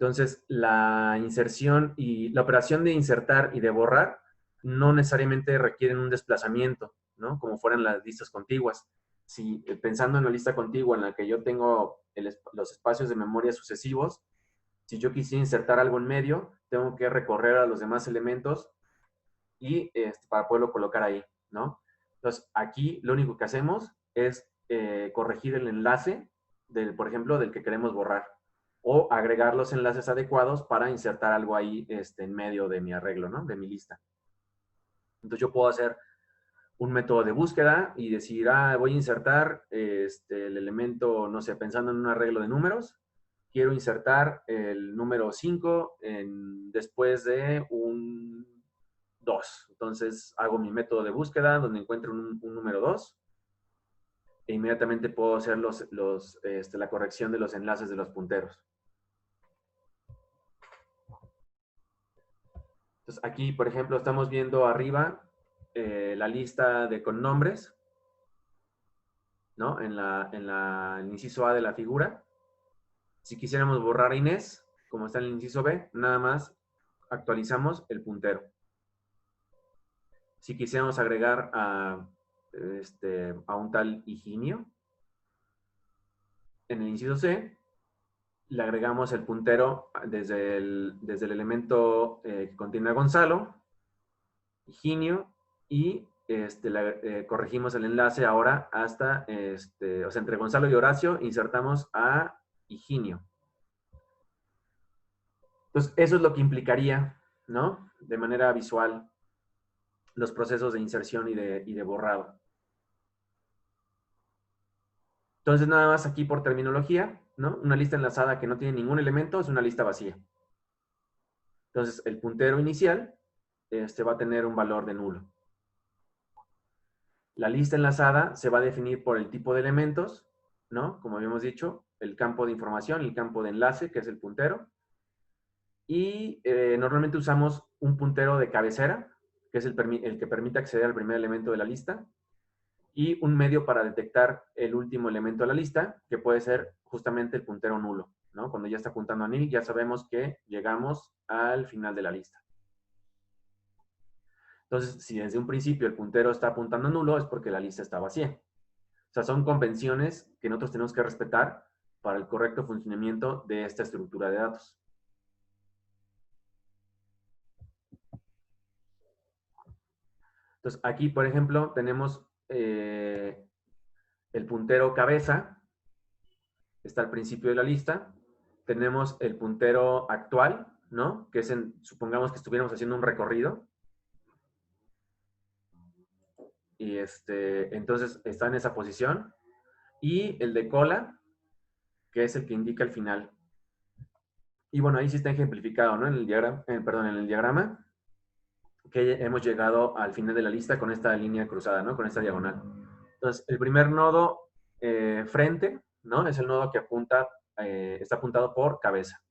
Entonces, la inserción y la operación de insertar y de borrar no necesariamente requieren un desplazamiento, ¿no? Como fueran las listas contiguas. Si pensando en la lista contigua en la que yo tengo los espacios de memoria sucesivos, si yo quisiera insertar algo en medio, tengo que recorrer a los demás elementos y para poderlo colocar ahí, ¿no? Entonces, aquí lo único que hacemos es corregir el enlace, por ejemplo, del que queremos borrar, o agregar los enlaces adecuados para insertar algo ahí en medio de mi arreglo, ¿no? De mi lista. Entonces, yo puedo hacer un método de búsqueda y decir, voy a insertar el elemento, no sé, pensando en un arreglo de números, quiero insertar el número 5 después de un 2. Entonces hago mi método de búsqueda donde encuentro un número 2 e inmediatamente puedo hacer la corrección de los enlaces de los punteros. Entonces aquí, por ejemplo, estamos viendo arriba la lista con nombres, ¿no? En el inciso A de la figura. Si quisiéramos borrar a Inés, como está en el inciso B, nada más actualizamos el puntero. Si quisiéramos agregar a un tal Higinio, en el inciso C, le agregamos el puntero desde el elemento que contiene a Gonzalo, Higinio, y corregimos el enlace ahora hasta, o sea, entre Gonzalo y Horacio, insertamos a Higinio. Entonces, eso es lo que implicaría, ¿no? De manera visual, los procesos de inserción y de borrado. Entonces, nada más aquí por terminología, ¿no? Una lista enlazada que no tiene ningún elemento es una lista vacía. Entonces, el puntero inicial va a tener un valor de nulo. La lista enlazada se va a definir por el tipo de elementos, ¿no? Como habíamos dicho, el campo de información, el campo de enlace, que es el puntero. Y normalmente usamos un puntero de cabecera, que es el que permite acceder al primer elemento de la lista, y un medio para detectar el último elemento de la lista, que puede ser justamente el puntero nulo, ¿no? Cuando ya está apuntando a nil, ya sabemos que llegamos al final de la lista. Entonces, si desde un principio el puntero está apuntando a nulo, es porque la lista está vacía. O sea, son convenciones que nosotros tenemos que respetar para el correcto funcionamiento de esta estructura de datos. Entonces, aquí, por ejemplo, tenemos el puntero cabeza, está al principio de la lista. Tenemos el puntero actual, ¿no? Que es supongamos que estuviéramos haciendo un recorrido. Y entonces está en esa posición. Y el de cola, que es el que indica el final. Y bueno, ahí sí está ejemplificado, ¿no? En el diagrama, en el diagrama, que hemos llegado al final de la lista con esta línea cruzada, ¿no? Con esta diagonal. Entonces, el primer nodo frente, ¿no? Es el nodo que está apuntado por cabeza.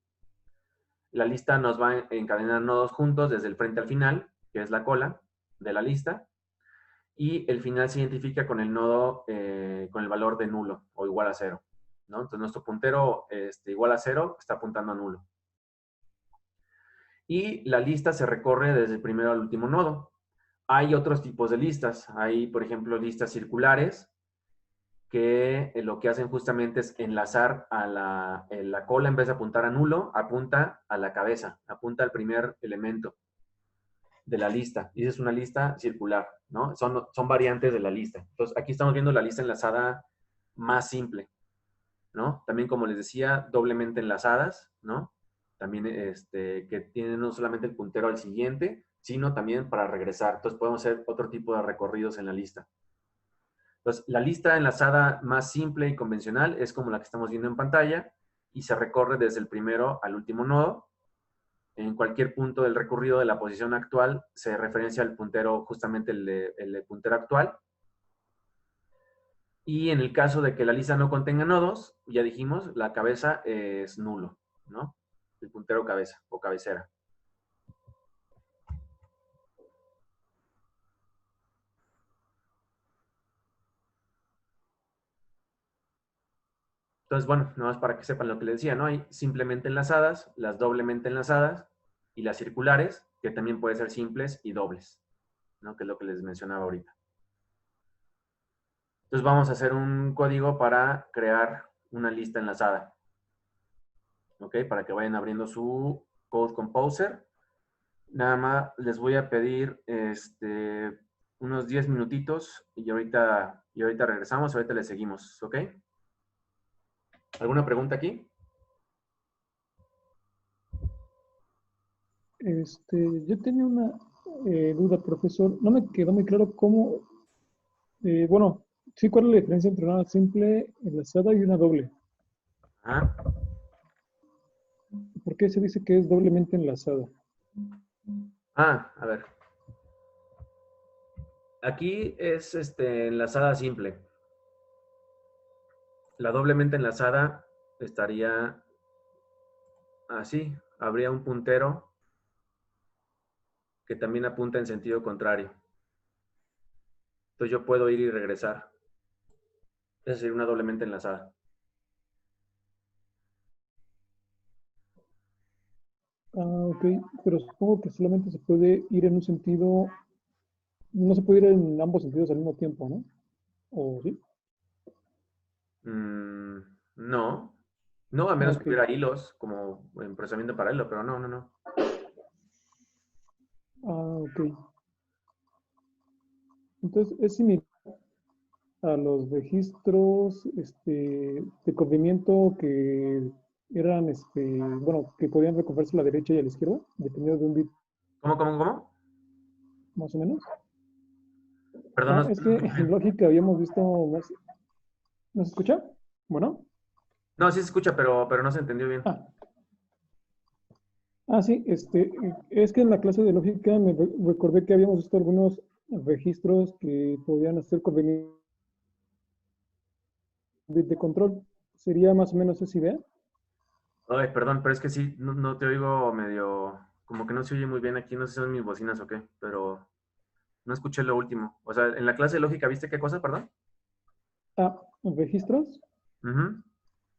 La lista nos va a encadenar nodos juntos desde el frente al final, que es la cola de la lista. Y el final se identifica con el nodo, con el valor de nulo o igual a 0, ¿no? Entonces, nuestro puntero igual a 0 está apuntando a nulo. Y la lista se recorre desde el primero al último nodo. Hay otros tipos de listas. Hay, por ejemplo, listas circulares que lo que hacen justamente es enlazar a la cola, en vez de apuntar a nulo, apunta a la cabeza, apunta al primer elemento de la lista. Y esa es una lista circular, ¿no? Son variantes de la lista. Entonces, aquí estamos viendo la lista enlazada más simple, ¿no? También, como les decía, doblemente enlazadas, ¿no? también que tiene no solamente el puntero al siguiente, sino también para regresar. Entonces podemos hacer otro tipo de recorridos en la lista. Entonces, la lista enlazada más simple y convencional es como la que estamos viendo en pantalla y se recorre desde el primero al último nodo. En cualquier punto del recorrido de la posición actual se referencia al puntero, justamente el puntero actual. Y en el caso de que la lista no contenga nodos, ya dijimos, la cabeza es nulo, ¿no? El puntero cabeza o cabecera. Entonces, bueno, nada más para que sepan lo que les decía, ¿no? Hay simplemente enlazadas, las doblemente enlazadas y las circulares, que también pueden ser simples y dobles, ¿no? Que es lo que les mencionaba ahorita. Entonces vamos a hacer un código para crear una lista enlazada. ¿Ok? Para que vayan abriendo su Code Composer. Nada más les voy a pedir unos 10 minutitos y ahorita regresamos, ahorita le seguimos, ¿ok? ¿Alguna pregunta aquí? Yo tenía una duda, profesor. No me quedó muy claro cómo, bueno, sí, cuál es la diferencia entre una simple enlazada y una doble. Ajá. ¿Por qué se dice que es doblemente enlazada? A ver. Aquí es enlazada simple. La doblemente enlazada estaría así. Habría un puntero que también apunta en sentido contrario. Entonces yo puedo ir y regresar. Esa sería una doblemente enlazada. Ok, pero supongo que solamente se puede ir en un sentido, no se puede ir en ambos sentidos al mismo tiempo, ¿no? ¿O sí? No. No, a menos que Ok. hubiera hilos, como en procesamiento paralelo, pero no, no, no. Ok. Entonces, es similar a los registros de corrimiento que eran, bueno, que podían recogerse a la derecha y a la izquierda, dependiendo de un bit ¿Cómo? más o menos. Perdón, no, Es no que escuché en bien. lógica habíamos visto más. ¿No se escucha? Bueno. No, sí se escucha, pero no se entendió bien. Ah, sí, es que en la clase de lógica me recordé que habíamos visto algunos registros que podían hacer corrimiento de control. ¿Sería más o menos esa idea? Ay, perdón, pero es que sí, no te oigo medio, como que no se oye muy bien aquí, no sé si son mis bocinas o qué, pero no escuché lo último. O sea, en la clase de lógica, ¿viste qué cosa, perdón? Registros Ujú.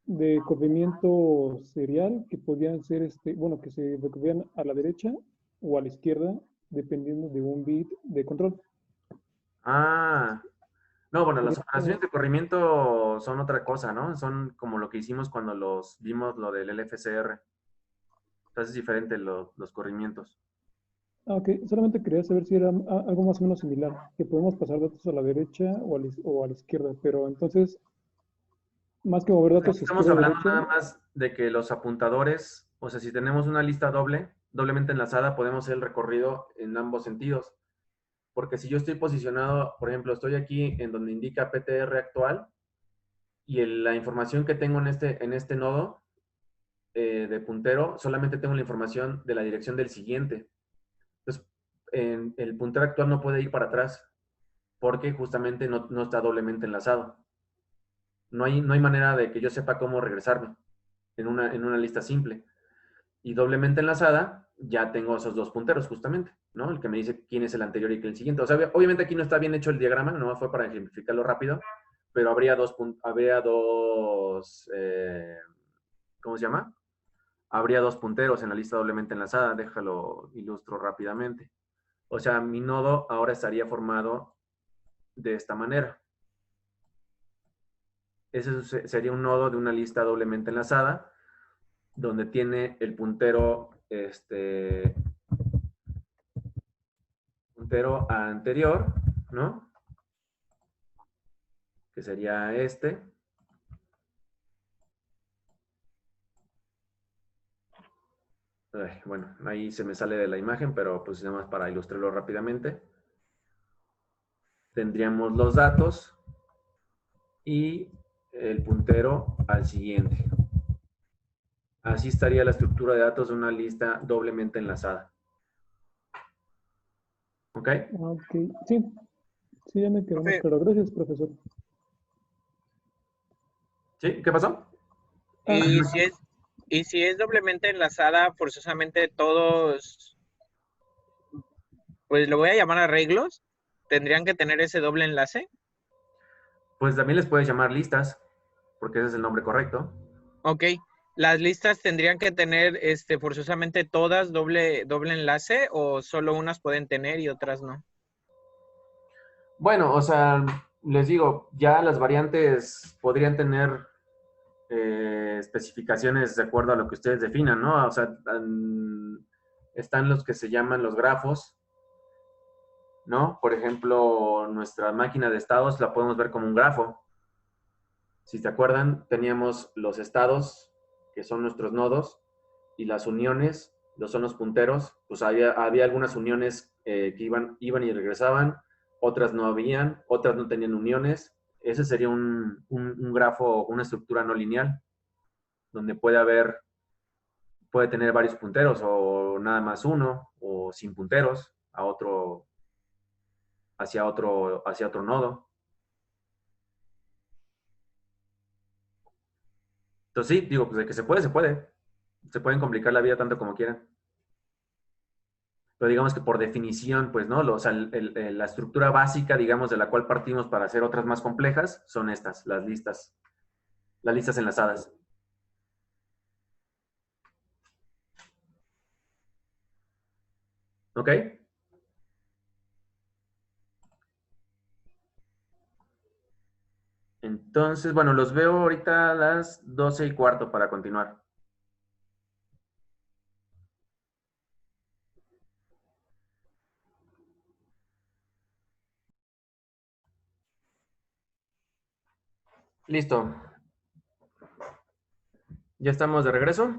de corrimiento serial que podían ser, bueno, que se recorrían a la derecha o a la izquierda, dependiendo de un bit de control. Ah, no, bueno, las Sería como, operaciones de corrimiento son otra cosa, ¿no? Son como lo que hicimos cuando vimos lo del LFCR. Entonces es diferente los corrimientos. ok, solamente quería saber si era algo más o menos similar, que podemos pasar datos a la derecha o a la izquierda, pero entonces, más que mover Aquí datos estamos izquierda o hablando derecha, nada más de que los apuntadores, o sea, si tenemos una lista doblemente enlazada, podemos hacer el recorrido en ambos sentidos. Porque si yo estoy posicionado, por ejemplo, estoy aquí en donde indica PTR actual y la información que tengo en este nodo de puntero, solamente tengo la información de la dirección del siguiente. Entonces, el puntero actual no puede ir para atrás porque justamente no está doblemente enlazado. No hay manera de que yo sepa cómo regresarme en una lista simple. Y doblemente enlazada, ya tengo esos dos punteros justamente, ¿no? El que me dice quién es el anterior y el siguiente. O sea, obviamente aquí no está bien hecho el diagrama, no fue para ejemplificarlo rápido, pero ¿cómo se llama? Habría dos punteros en la lista doblemente enlazada, déjalo ilustro rápidamente. O sea, mi nodo ahora estaría formado de esta manera. Ese sería un nodo de una lista doblemente enlazada, donde tiene el puntero, puntero anterior, ¿no? Que sería Bueno, ahí se me sale de la imagen, pero pues nada más para ilustrarlo rápidamente. Tendríamos los datos y el puntero al siguiente. Así estaría la estructura de datos de una lista doblemente enlazada. ¿Ok? Ok, sí, sí, ya me quedó más Profe, claro. Gracias, profesor. ¿Sí? ¿Qué pasó? y si es doblemente enlazada, forzosamente todos, pues lo voy a llamar arreglos, tendrían que tener ese doble enlace. Pues también les puedes llamar listas, porque ese es el nombre correcto. Ok, las listas tendrían que tener forzosamente todas doble enlace o solo unas pueden tener y otras no. Bueno, o sea, les digo, ya las variantes podrían tener especificaciones de acuerdo a lo que ustedes definan, ¿no? O sea, están los que se llaman los grafos, ¿no? Por ejemplo, nuestra máquina de estados la podemos ver como un grafo. Si se acuerdan, teníamos los estados, que son nuestros nodos, y las uniones, son los punteros. Pues había algunas uniones que iban y regresaban, otras no habían, otras no tenían uniones. Ese sería un grafo, una estructura no lineal, donde puede tener varios punteros, o nada más uno, o sin punteros, hacia otro nodo. Entonces sí, digo, pues de que se puede, se puede. Se pueden complicar la vida tanto como quieran. Pero digamos que por definición, pues, ¿no? O sea, la estructura básica, digamos, de la cual partimos para hacer otras más complejas, son estas, las listas enlazadas. ¿Ok? Entonces, bueno, los veo ahorita a las 12:15 para continuar. Listo. ¿Ya estamos de regreso?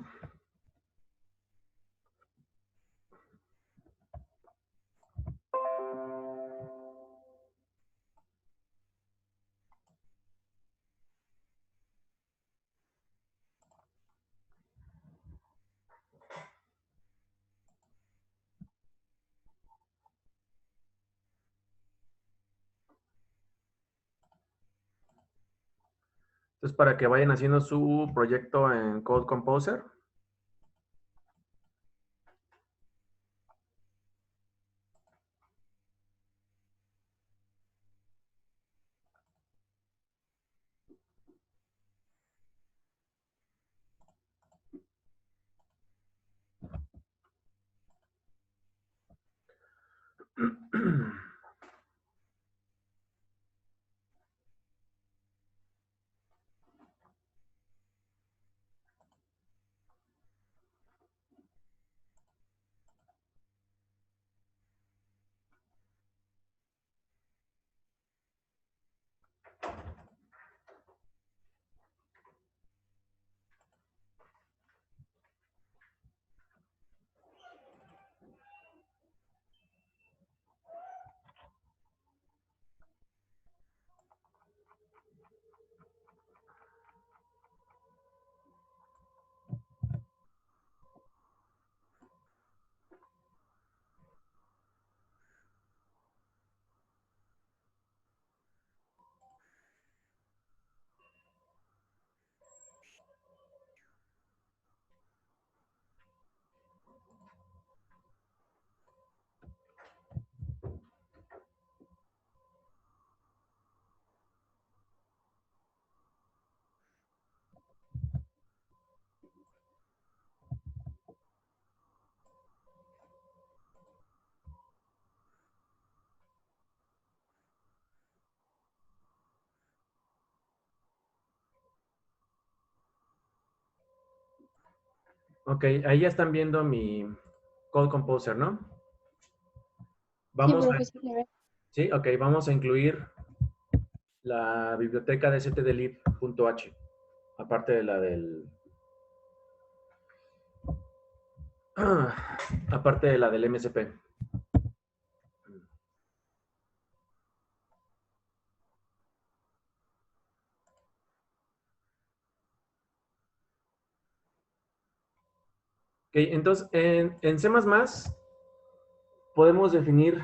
Entonces, para que vayan haciendo su proyecto en Code Composer. Ok, ahí ya están viendo mi Code Composer, ¿no? Sí, Vamos a, profesor, le veo. sí, ok, vamos a incluir la biblioteca de stdlib.h, aparte de la del... aparte de la del MSP. Ok, entonces en C++ podemos definir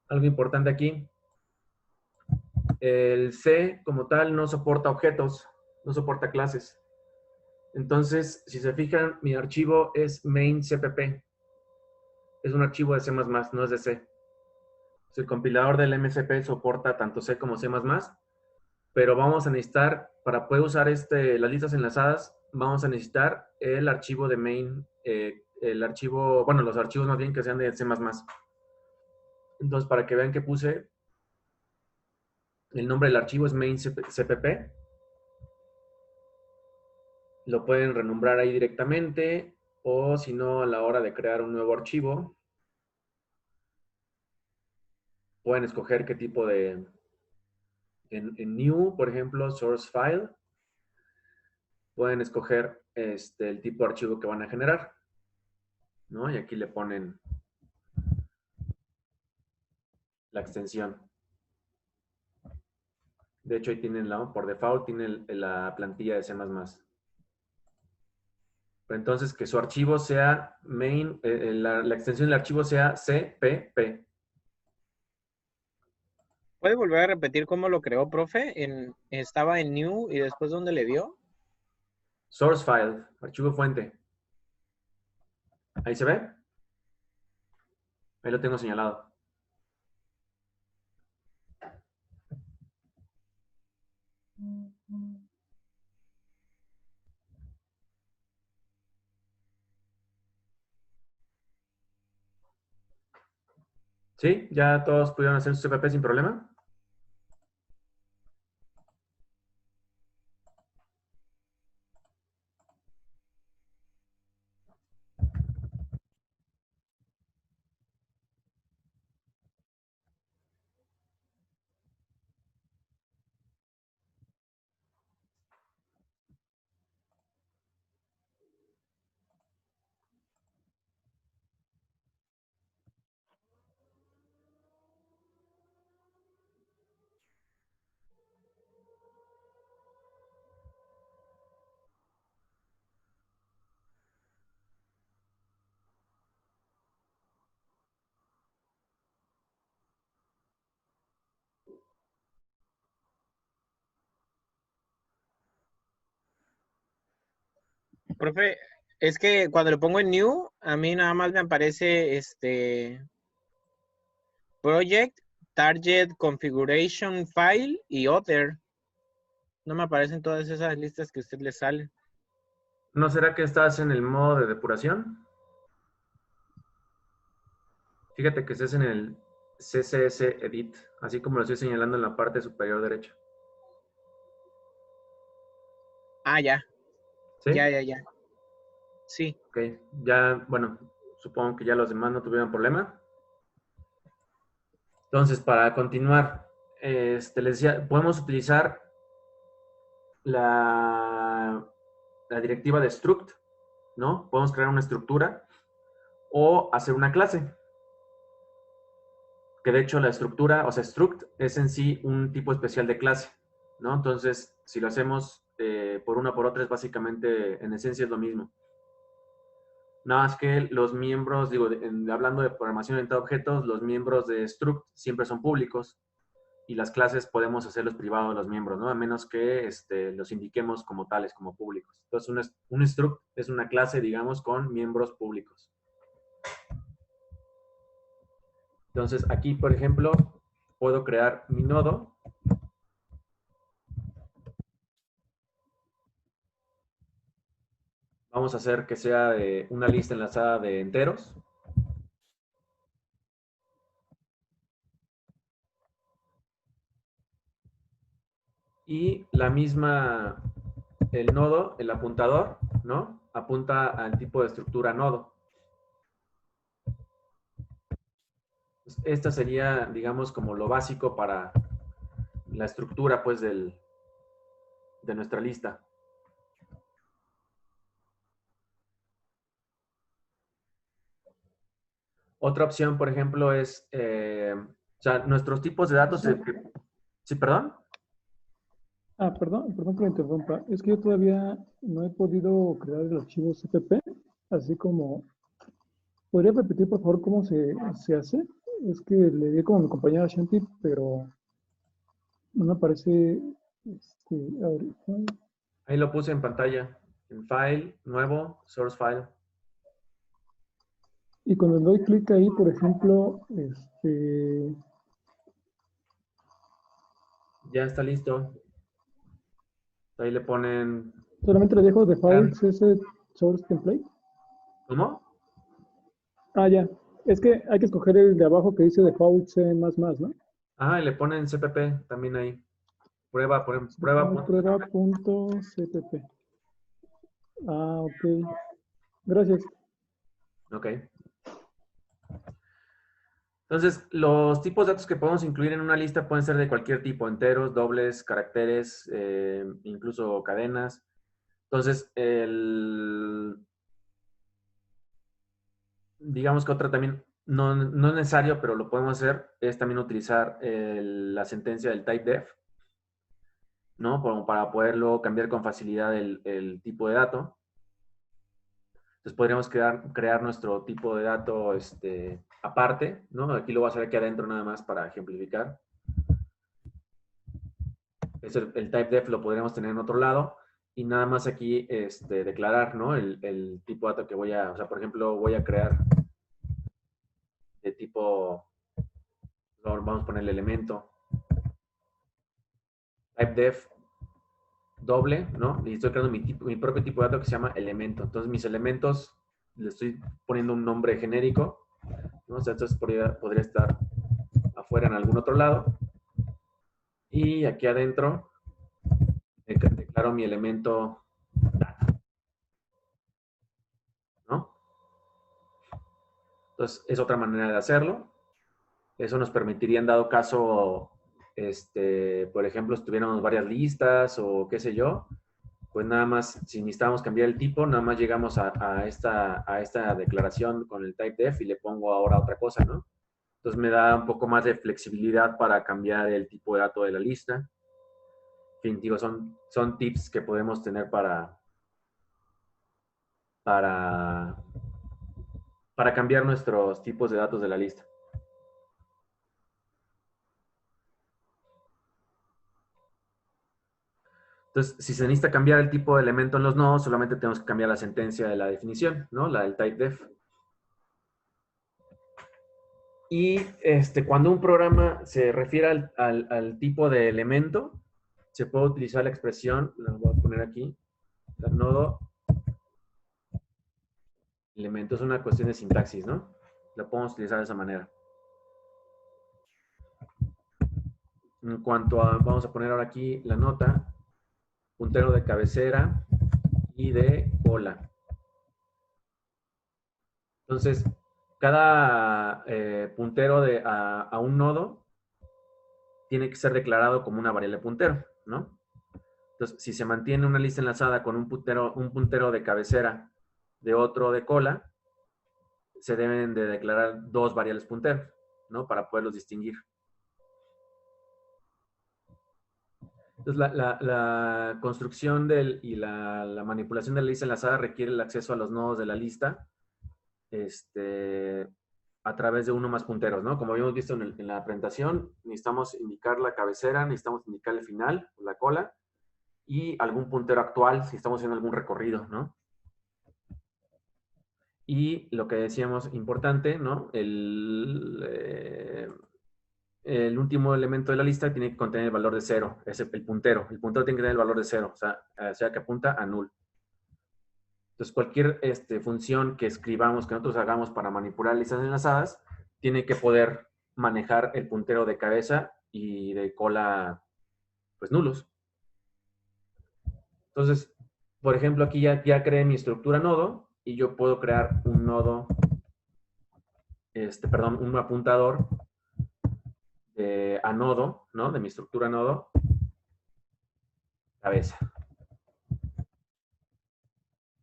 algo importante aquí. El C como tal no soporta objetos, no soporta clases. Entonces, si se fijan, mi archivo es main.cpp. Es un archivo de C++, no es de C. El compilador del MSP soporta tanto C como C++, pero vamos a necesitar, para poder usar las listas enlazadas, vamos a necesitar el archivo de main, los archivos más bien que sean de C++. Entonces, para que vean que puse, el nombre del archivo es main.cpp. Lo pueden renombrar ahí directamente, o si no, a la hora de crear un nuevo archivo, pueden escoger qué tipo de... En new, por ejemplo, source file, pueden escoger el tipo de archivo que van a generar, ¿no? Y aquí le ponen la extensión. De hecho, ahí tienen por default, tiene la plantilla de C++. Pero entonces, que su archivo sea main, la extensión del archivo sea CPP. ¿Puede volver a repetir cómo lo creó, profe? Estaba en new y después ¿dónde le dio? Source file, archivo fuente. ¿Ahí se ve? Ahí lo tengo señalado. ¿Sí? ¿Ya todos pudieron hacer su CPP sin problema? Profe, es que cuando le pongo en new, a mí nada más me aparece project, target, configuration file y other. No me aparecen todas esas listas que a usted le salen. ¿No será que estás en el modo de depuración? Fíjate que estés en el CSS Edit, así como lo estoy señalando en la parte superior derecha. Ah, ya. ¿Sí? Ya. Sí. Ok, ya, bueno, supongo que ya los demás no tuvieron problema. Entonces, para continuar, les decía, podemos utilizar la directiva de struct, ¿no? Podemos crear una estructura o hacer una clase. Que de hecho la estructura, o sea, struct, es en sí un tipo especial de clase, ¿no? Entonces, si lo hacemos por una por otra, es básicamente, en esencia, es lo mismo. Nada más que los miembros, digo, hablando de programación orientada a objetos, los miembros de struct siempre son públicos y las clases podemos hacerlos privados los miembros, ¿no? A menos que los indiquemos como tales, como públicos. Entonces, un struct es una clase, digamos, con miembros públicos. Entonces, aquí, por ejemplo, puedo crear mi nodo. Vamos a hacer que sea una lista enlazada de enteros. Y la misma, el nodo, el apuntador, ¿no? Apunta al tipo de estructura nodo. Esta sería, digamos, como lo básico para la estructura, pues, de nuestra lista. Otra opción, por ejemplo, es, o sea, nuestros tipos de datos... ¿Sí, perdón? Perdón que lo interrumpa. Es que yo todavía no he podido crear el archivo CPP, así como... ¿Podría repetir, por favor, cómo se hace? Es que le di como a mi compañera Shanti, pero no me aparece... a ver, Ahí lo puse en pantalla. En File, Nuevo, Source File. y cuando doy clic ahí, por ejemplo, Ya está listo. Ahí le ponen... solamente le dejo default CSS source template. ¿Cómo? Ya. Es que hay que escoger el de abajo que dice default C++, ¿no? Y le ponen CPP también ahí. Prueba. Prueba.cpp. Ok. Gracias. Ok. Entonces, los tipos de datos que podemos incluir en una lista pueden ser de cualquier tipo, enteros, dobles, caracteres, incluso cadenas. Entonces, digamos que otra también, no es necesario, pero lo podemos hacer, es también utilizar la sentencia del typedef, ¿no? Como para poderlo cambiar con facilidad el tipo de dato. Entonces podríamos crear nuestro tipo de dato aparte, ¿no? Aquí lo voy a hacer aquí adentro nada más para ejemplificar. El typedef lo podríamos tener en otro lado y nada más aquí declarar, ¿no? El tipo de dato que voy a, o sea, por ejemplo, voy a crear de tipo, vamos a poner el elemento typedef doble, ¿no? Y estoy creando mi propio tipo de dato que se llama elemento. Entonces mis elementos le estoy poniendo un nombre genérico, ¿no? O sea, entonces podría estar afuera en algún otro lado. Y aquí adentro declaro mi elemento data, ¿no? Entonces es otra manera de hacerlo. Eso nos permitiría, en dado caso, por ejemplo, si tuviéramos varias listas o qué sé yo, pues nada más, si necesitamos cambiar el tipo, nada más llegamos a esta declaración con el typedef y le pongo ahora otra cosa, ¿no? Entonces me da un poco más de flexibilidad para cambiar el tipo de dato de la lista. En fin, digo, son tips que podemos tener para cambiar nuestros tipos de datos de la lista. Entonces, si se necesita cambiar el tipo de elemento en los nodos, solamente tenemos que cambiar la sentencia de la definición, ¿no? La del typedef. Y cuando un programa se refiere al tipo de elemento, se puede utilizar la expresión, la voy a poner aquí, el nodo elemento. Es una cuestión de sintaxis, ¿no? La podemos utilizar de esa manera. En cuanto a, vamos a poner ahora aquí la nota, puntero de cabecera y de cola. Entonces, cada puntero a un nodo tiene que ser declarado como una variable puntero, ¿no? Entonces, si se mantiene una lista enlazada con un puntero de cabecera de otro de cola, se deben de declarar dos variables punteros, ¿no? Para poderlos distinguir. Entonces, la construcción y la manipulación de la lista enlazada requiere el acceso a los nodos de la lista a través de uno más punteros, ¿no? Como habíamos visto en la presentación, necesitamos indicar la cabecera, necesitamos indicar el final, la cola, y algún puntero actual si estamos haciendo algún recorrido, ¿no? Y lo que decíamos importante, ¿no? El último elemento de la lista tiene que contener el valor de 0, es el puntero. El puntero tiene que tener el valor de 0, o sea que apunta a null. Entonces, cualquier función que escribamos, que nosotros hagamos para manipular listas enlazadas, tiene que poder manejar el puntero de cabeza y de cola, pues, nulos. Entonces, por ejemplo, aquí ya creé mi estructura nodo y yo puedo crear un nodo, un apuntador a nodo, ¿no? De mi estructura nodo, cabeza.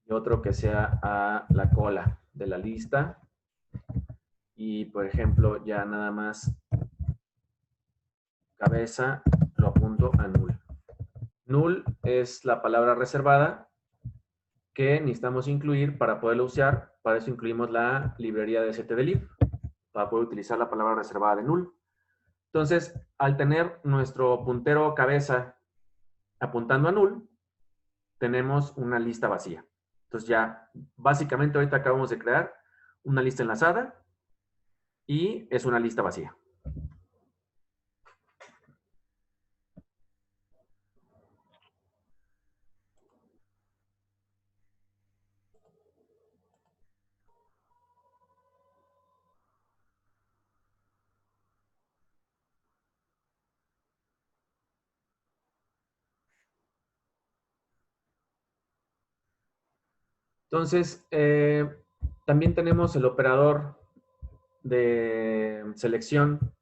Y otro que sea a la cola de la lista Y, por ejemplo, ya nada más cabeza lo apunto a null. Null es la palabra reservada que necesitamos incluir para poderlo usar. Para eso incluimos la librería de stdlib, para poder utilizar la palabra reservada de null. Entonces, al tener nuestro puntero cabeza apuntando a null, tenemos una lista vacía. Entonces ya, básicamente ahorita acabamos de crear una lista enlazada y es una lista vacía. Entonces, también tenemos el operador de selección,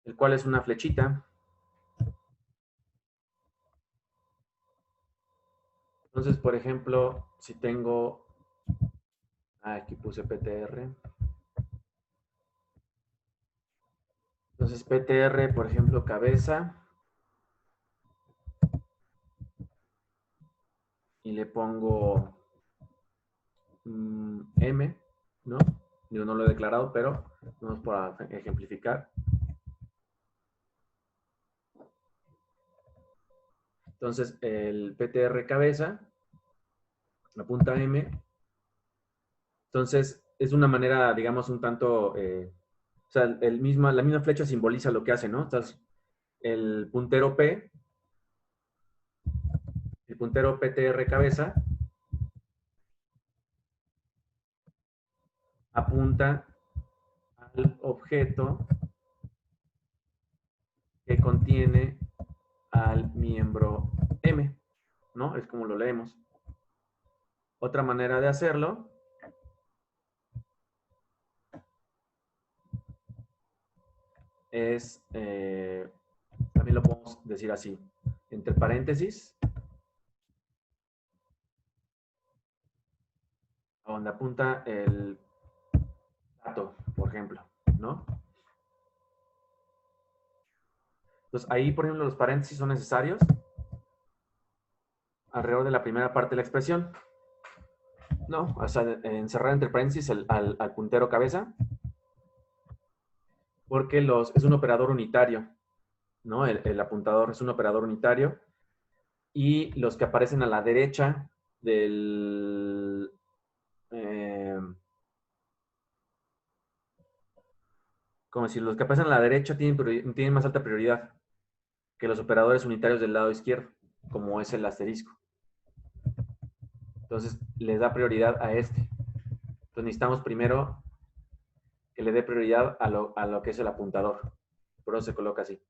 el cual es una flechita. Entonces, por ejemplo, si tengo, aquí puse PTR. Entonces, PTR, por ejemplo, cabeza. Y le pongo M, ¿no? Yo no lo he declarado, pero vamos para ejemplificar. Entonces, el PTR cabeza, la punta M. Entonces, es una manera, digamos, un tanto, o sea, la misma flecha simboliza lo que hace, ¿no? Entonces, el puntero P, el puntero PTR cabeza, apunta al objeto que contiene al miembro M, ¿no? Es como lo leemos. Otra manera de hacerlo es, también lo podemos decir así, entre paréntesis, a donde apunta el dato, por ejemplo, ¿no? Entonces, ahí, por ejemplo, los paréntesis son necesarios alrededor de la primera parte de la expresión, ¿no? O sea, encerrar entre paréntesis al puntero cabeza, porque es un operador unitario, ¿no? El apuntador es un operador unitario, y los que aparecen a la derecha del... como si los que aparecen a la derecha tienen más alta prioridad que los operadores unitarios del lado izquierdo, como es el asterisco. Entonces, les da prioridad a este. Entonces, necesitamos primero que le dé prioridad a lo que es el apuntador. Por eso se coloca así.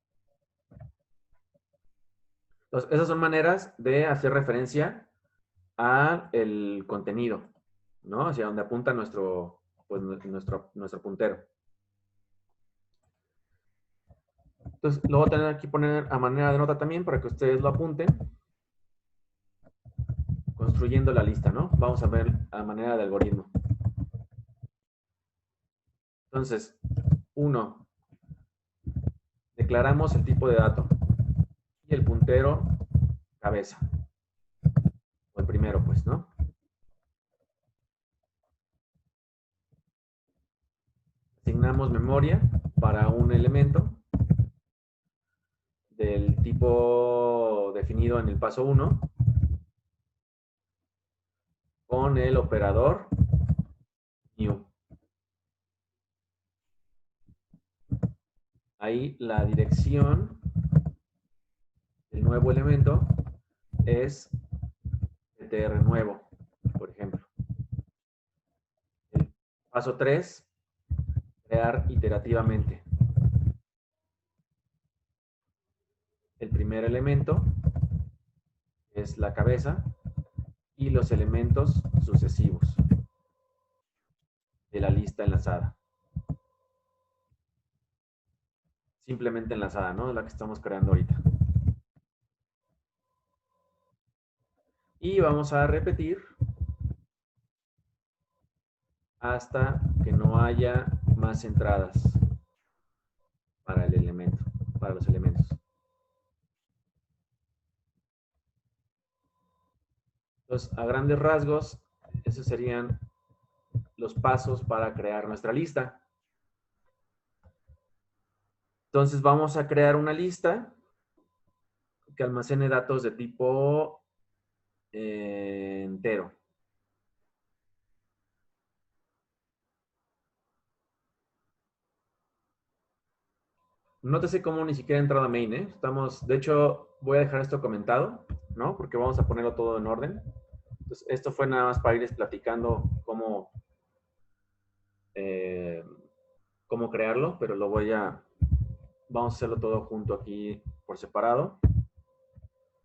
Entonces, esas son maneras de hacer referencia al contenido, ¿no? Hacia donde apunta nuestro puntero. Entonces, lo voy a tener aquí poner a manera de nota también para que ustedes lo apunten. Construyendo la lista, ¿no? Vamos a ver a manera de algoritmo. Entonces, 1. Declaramos el tipo de dato y el puntero cabeza. O el primero, pues, ¿no? Asignamos memoria para un elemento del tipo definido en el paso 1 con el operador new. Ahí la dirección del nuevo elemento es ptr nuevo, por ejemplo. El paso 3, crear iterativamente. El primer elemento es la cabeza y los elementos sucesivos de la lista enlazada. Simplemente enlazada, ¿no? La que estamos creando ahorita. Y vamos a repetir hasta que no haya más entradas para el elemento, para los elementos. Entonces, a grandes rasgos, esos serían los pasos para crear nuestra lista. Entonces, vamos a crear una lista que almacene datos de tipo entero. Nótese cómo ni siquiera he entrado a main, ¿eh? Estamos, de hecho, voy a dejar esto comentado, ¿no? Porque vamos a ponerlo todo en orden. Entonces, esto fue nada más para irles platicando cómo crearlo, pero vamos a hacerlo todo junto aquí por separado.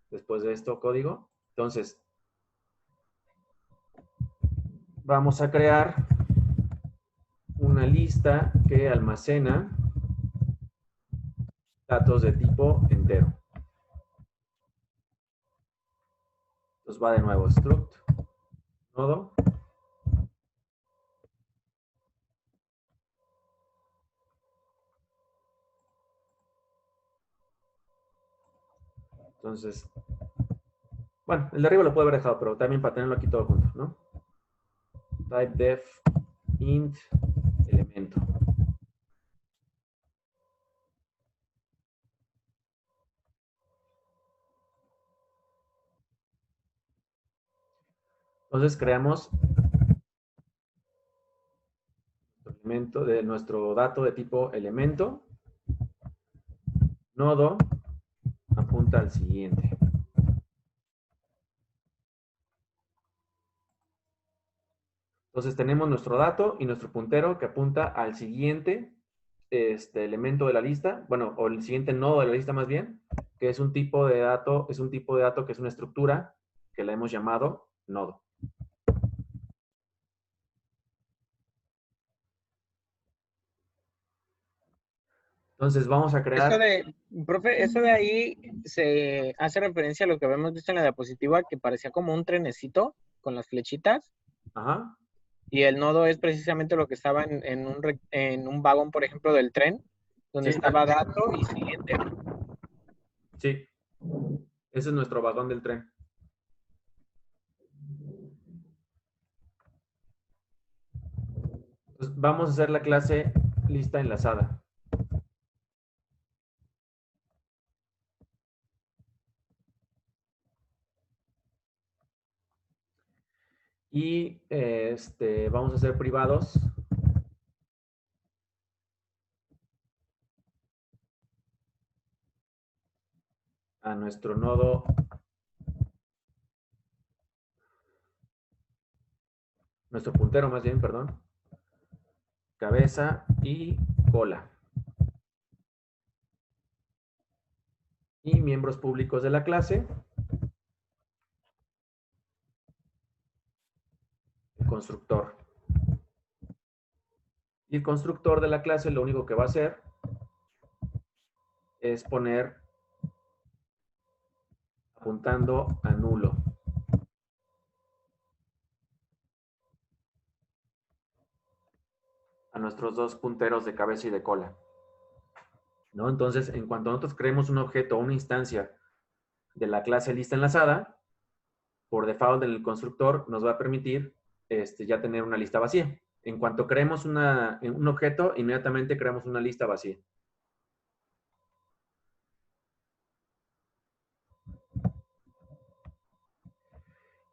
Después de esto, código. Entonces, vamos a crear una lista que almacena datos de tipo entero. Entonces va de nuevo struct, nodo. Entonces, bueno, el de arriba lo puedo haber dejado, pero también para tenerlo aquí todo junto, ¿no? Type def int elemento. Entonces creamos nuestro dato de tipo elemento. Nodo apunta al siguiente. Entonces tenemos nuestro dato y nuestro puntero que apunta al siguiente elemento de la lista, bueno, o el siguiente nodo de la lista más bien, que es un tipo de dato que es una estructura que la hemos llamado nodo. Entonces vamos a crear... Profe, eso de ahí se hace referencia a lo que habíamos visto en la diapositiva, que parecía como un trenecito con las flechitas. Ajá. Y el nodo es precisamente lo que estaba en un vagón, por ejemplo, del tren, donde Sí. estaba dato y siguiente. Sí. Ese es nuestro vagón del tren. Entonces, vamos a hacer la clase lista enlazada. Y vamos a hacer privados a nuestro nodo nuestro puntero más bien, perdón, cabeza y cola. Y miembros públicos de la clase, el constructor. Y el constructor de la clase lo único que va a hacer es poner apuntando a nulo. A nuestros dos punteros de cabeza y de cola. ¿No? Entonces, en cuanto nosotros creemos un objeto o una instancia de la clase lista enlazada, por default en el constructor nos va a permitir ya tener una lista vacía. En cuanto creemos un objeto, inmediatamente creamos una lista vacía.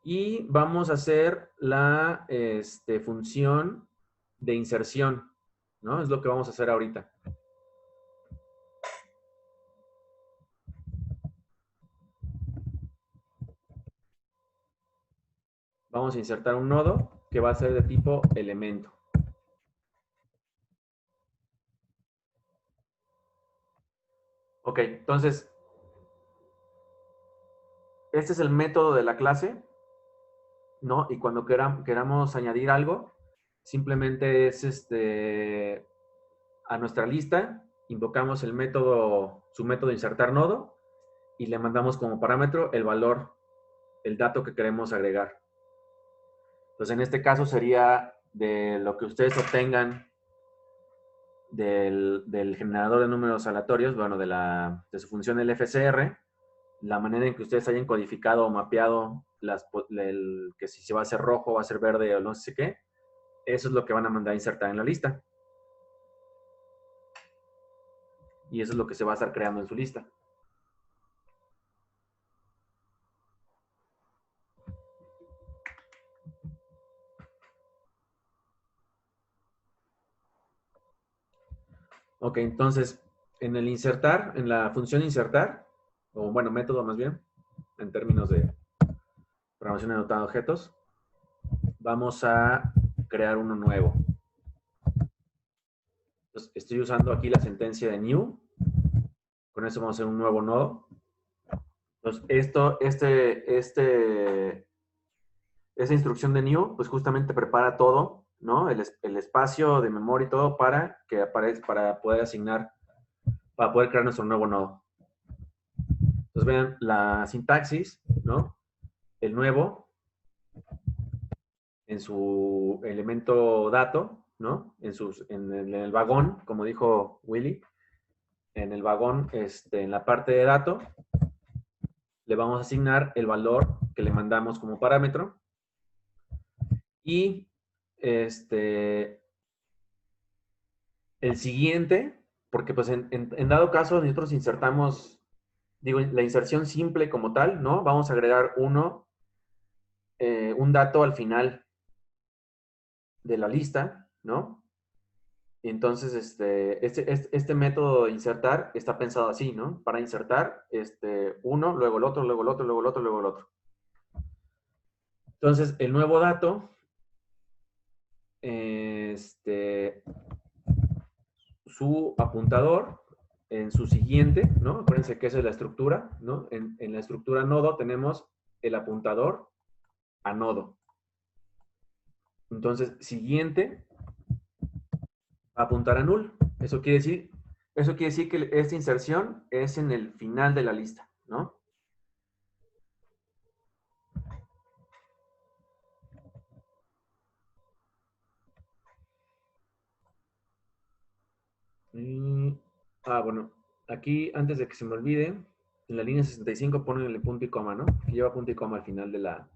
Y vamos a hacer la función de inserción, ¿no? Es lo que vamos a hacer ahorita. Vamos a insertar un nodo que va a ser de tipo elemento. Ok, entonces, este es el método de la clase, ¿no? Y cuando queramos añadir algo, simplemente es a nuestra lista, invocamos su método insertar nodo y le mandamos como parámetro el valor el dato que queremos agregar. Entonces, en este caso sería de lo que ustedes obtengan del generador de números aleatorios, bueno, de su función LFSR, la manera en que ustedes hayan codificado o mapeado que si se va a hacer rojo, va a ser verde o no sé qué, eso es lo que van a mandar a insertar en la lista. Y eso es lo que se va a estar creando en su lista. Ok, entonces, en el insertar, en la función insertar, o bueno, método más bien, en términos de programación anotada de objetos, vamos a crear uno nuevo. Entonces, estoy usando aquí la sentencia de new. Con eso vamos a hacer un nuevo nodo. Entonces, esa instrucción de new, pues justamente prepara todo, ¿no? El espacio de memoria y todo para que aparezca, para poder asignar, para poder crear nuestro nuevo nodo. Entonces vean la sintaxis, ¿no? El nuevo en su elemento dato, ¿no? En el vagón, como dijo Willy, en el vagón, en la parte de dato, le vamos a asignar el valor que le mandamos como parámetro. Y el siguiente, porque pues en dado caso nosotros insertamos, digo, la inserción simple como tal, ¿no? Vamos a agregar un dato al final de la lista, ¿no? Y entonces, este método de insertar está pensado así, ¿no? Para insertar, uno, luego el otro, luego el otro, luego el otro, luego el otro. Entonces, el nuevo dato, su apuntador en su siguiente, ¿no? Acuérdense que esa es la estructura, ¿no? En la estructura nodo tenemos el apuntador a nodo. Entonces, siguiente, apuntar a null. Eso quiere decir que esta inserción es en el final de la lista, ¿no? Bueno, aquí antes de que se me olvide, en la línea 65 ponen el punto y coma, ¿no? Que lleva punto y coma al final de la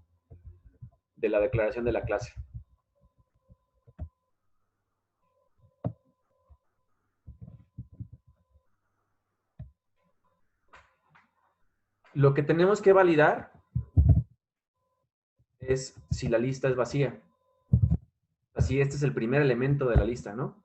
declaración de la clase. Lo que tenemos que validar es si la lista es vacía. Así, este es el primer elemento de la lista, ¿no?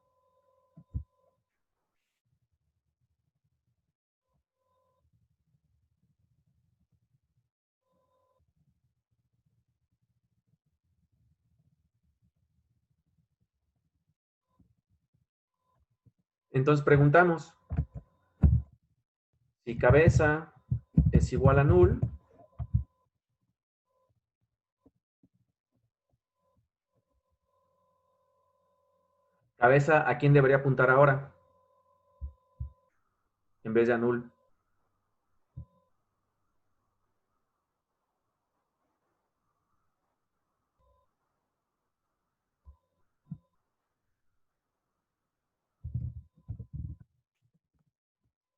Entonces preguntamos si cabeza es igual a null, cabeza, ¿a quién debería apuntar ahora? En vez de a null.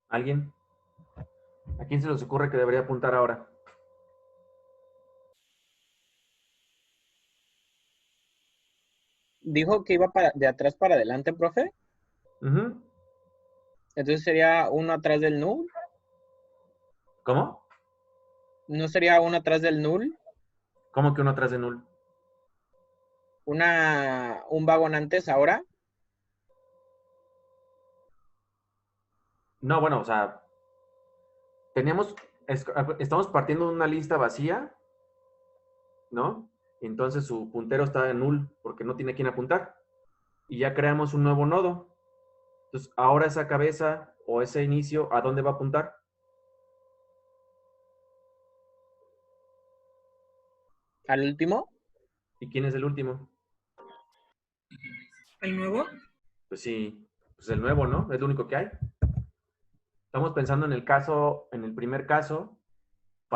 ¿Alguien? ¿A quién se les ocurre que debería apuntar ahora? Dijo que iba de atrás para adelante, profe. Ujú. Entonces sería uno atrás del null. ¿Cómo? ¿No sería uno atrás del null? ¿Cómo que uno atrás de null? Un vagón antes ahora. No, bueno, o sea, estamos partiendo de una lista vacía, ¿no? Entonces su puntero está en null porque no tiene a quién apuntar. Y ya creamos un nuevo nodo. Entonces, ahora esa cabeza o ese inicio, ¿a dónde va a apuntar? Al último. ¿Y quién es el último? ¿El nuevo? Pues sí, pues el nuevo, ¿no? Es lo único que hay. Estamos pensando en el primer caso,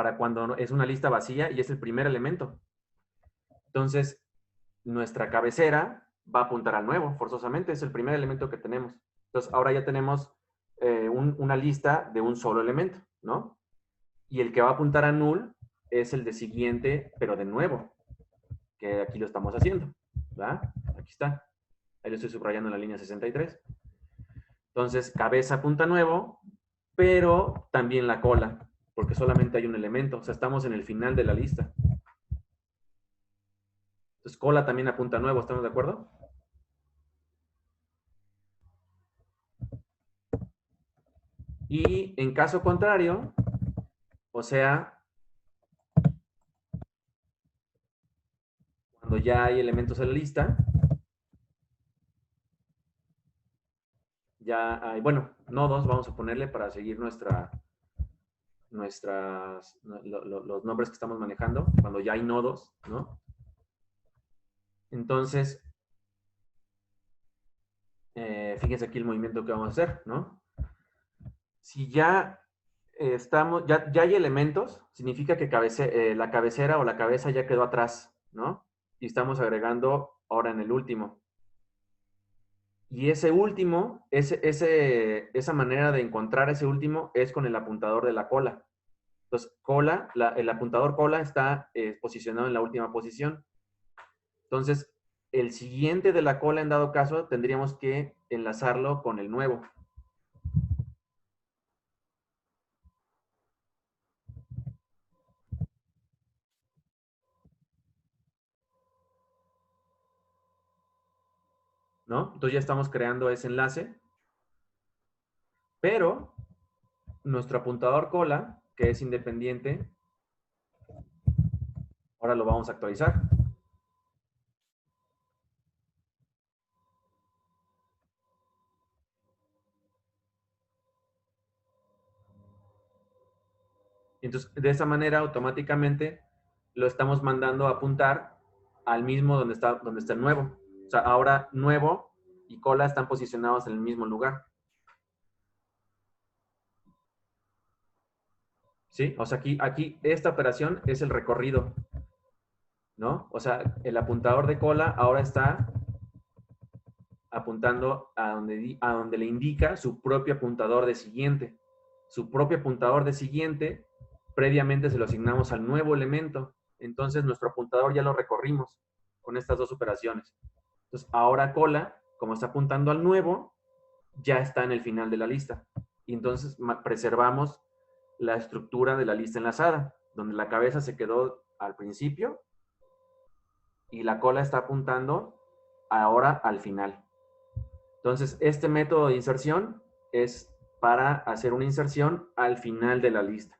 para cuando es una lista vacía y es el primer elemento. Entonces, nuestra cabecera va a apuntar al nuevo, forzosamente, es el primer elemento que tenemos. Entonces, ahora ya tenemos una lista de un solo elemento, ¿no? Y el que va a apuntar a null es el de siguiente, pero de nuevo, que aquí lo estamos haciendo, ¿verdad? Aquí está. Ahí lo estoy subrayando en la línea 63. Entonces, cabeza apunta a nuevo, pero también la cola, porque solamente hay un elemento. O sea, estamos en el final de la lista. Entonces, cola también apunta a nuevo, ¿estamos de acuerdo? Y en caso contrario, o sea, cuando ya hay elementos en la lista, ya hay, bueno, nodos, vamos a ponerle para seguir los nombres que estamos manejando, cuando ya hay nodos, ¿no? Entonces, fíjense aquí el movimiento que vamos a hacer, ¿no? Si ya ya hay elementos, significa que la cabecera o la cabeza ya quedó atrás, ¿no? Y estamos agregando ahora en el último. Y ese último, esa manera de encontrar ese último es con el apuntador de la cola. Entonces, el apuntador cola está posicionado en la última posición. Entonces, el siguiente de la cola, en dado caso, tendríamos que enlazarlo con el nuevo. ¿No? Entonces ya estamos creando ese enlace. Pero nuestro apuntador cola, que es independiente, ahora lo vamos a actualizar. Entonces, de esa manera, automáticamente lo estamos mandando a apuntar al mismo donde está el nuevo. O sea, ahora nuevo y cola están posicionados en el mismo lugar. ¿Sí? O sea, aquí esta operación es el recorrido, ¿no? O sea, el apuntador de cola ahora está apuntando a donde le indica su propio apuntador de siguiente. Su propio apuntador de siguiente, previamente se lo asignamos al nuevo elemento. Entonces, nuestro apuntador ya lo recorrimos con estas dos operaciones. Entonces, ahora cola, como está apuntando al nuevo, ya está en el final de la lista. Y entonces preservamos la estructura de la lista enlazada, donde la cabeza se quedó al principio y la cola está apuntando ahora al final. Entonces, este método de inserción es para hacer una inserción al final de la lista.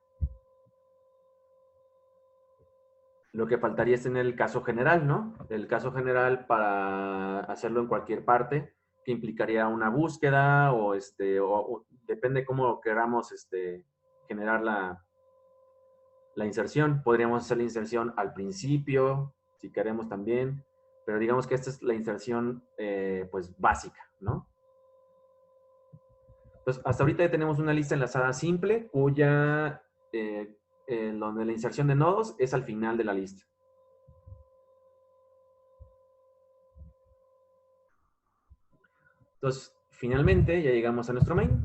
Lo que faltaría es tener el caso general, ¿no? El caso general para hacerlo en cualquier parte, que implicaría una búsqueda o depende cómo queramos generar la inserción. Podríamos hacer la inserción al principio, si queremos también, pero digamos que esta es la inserción pues básica, ¿no? Entonces, hasta ahorita ya tenemos una lista enlazada simple cuya donde la inserción de nodos es al final de la lista. Entonces, finalmente ya llegamos a nuestro main.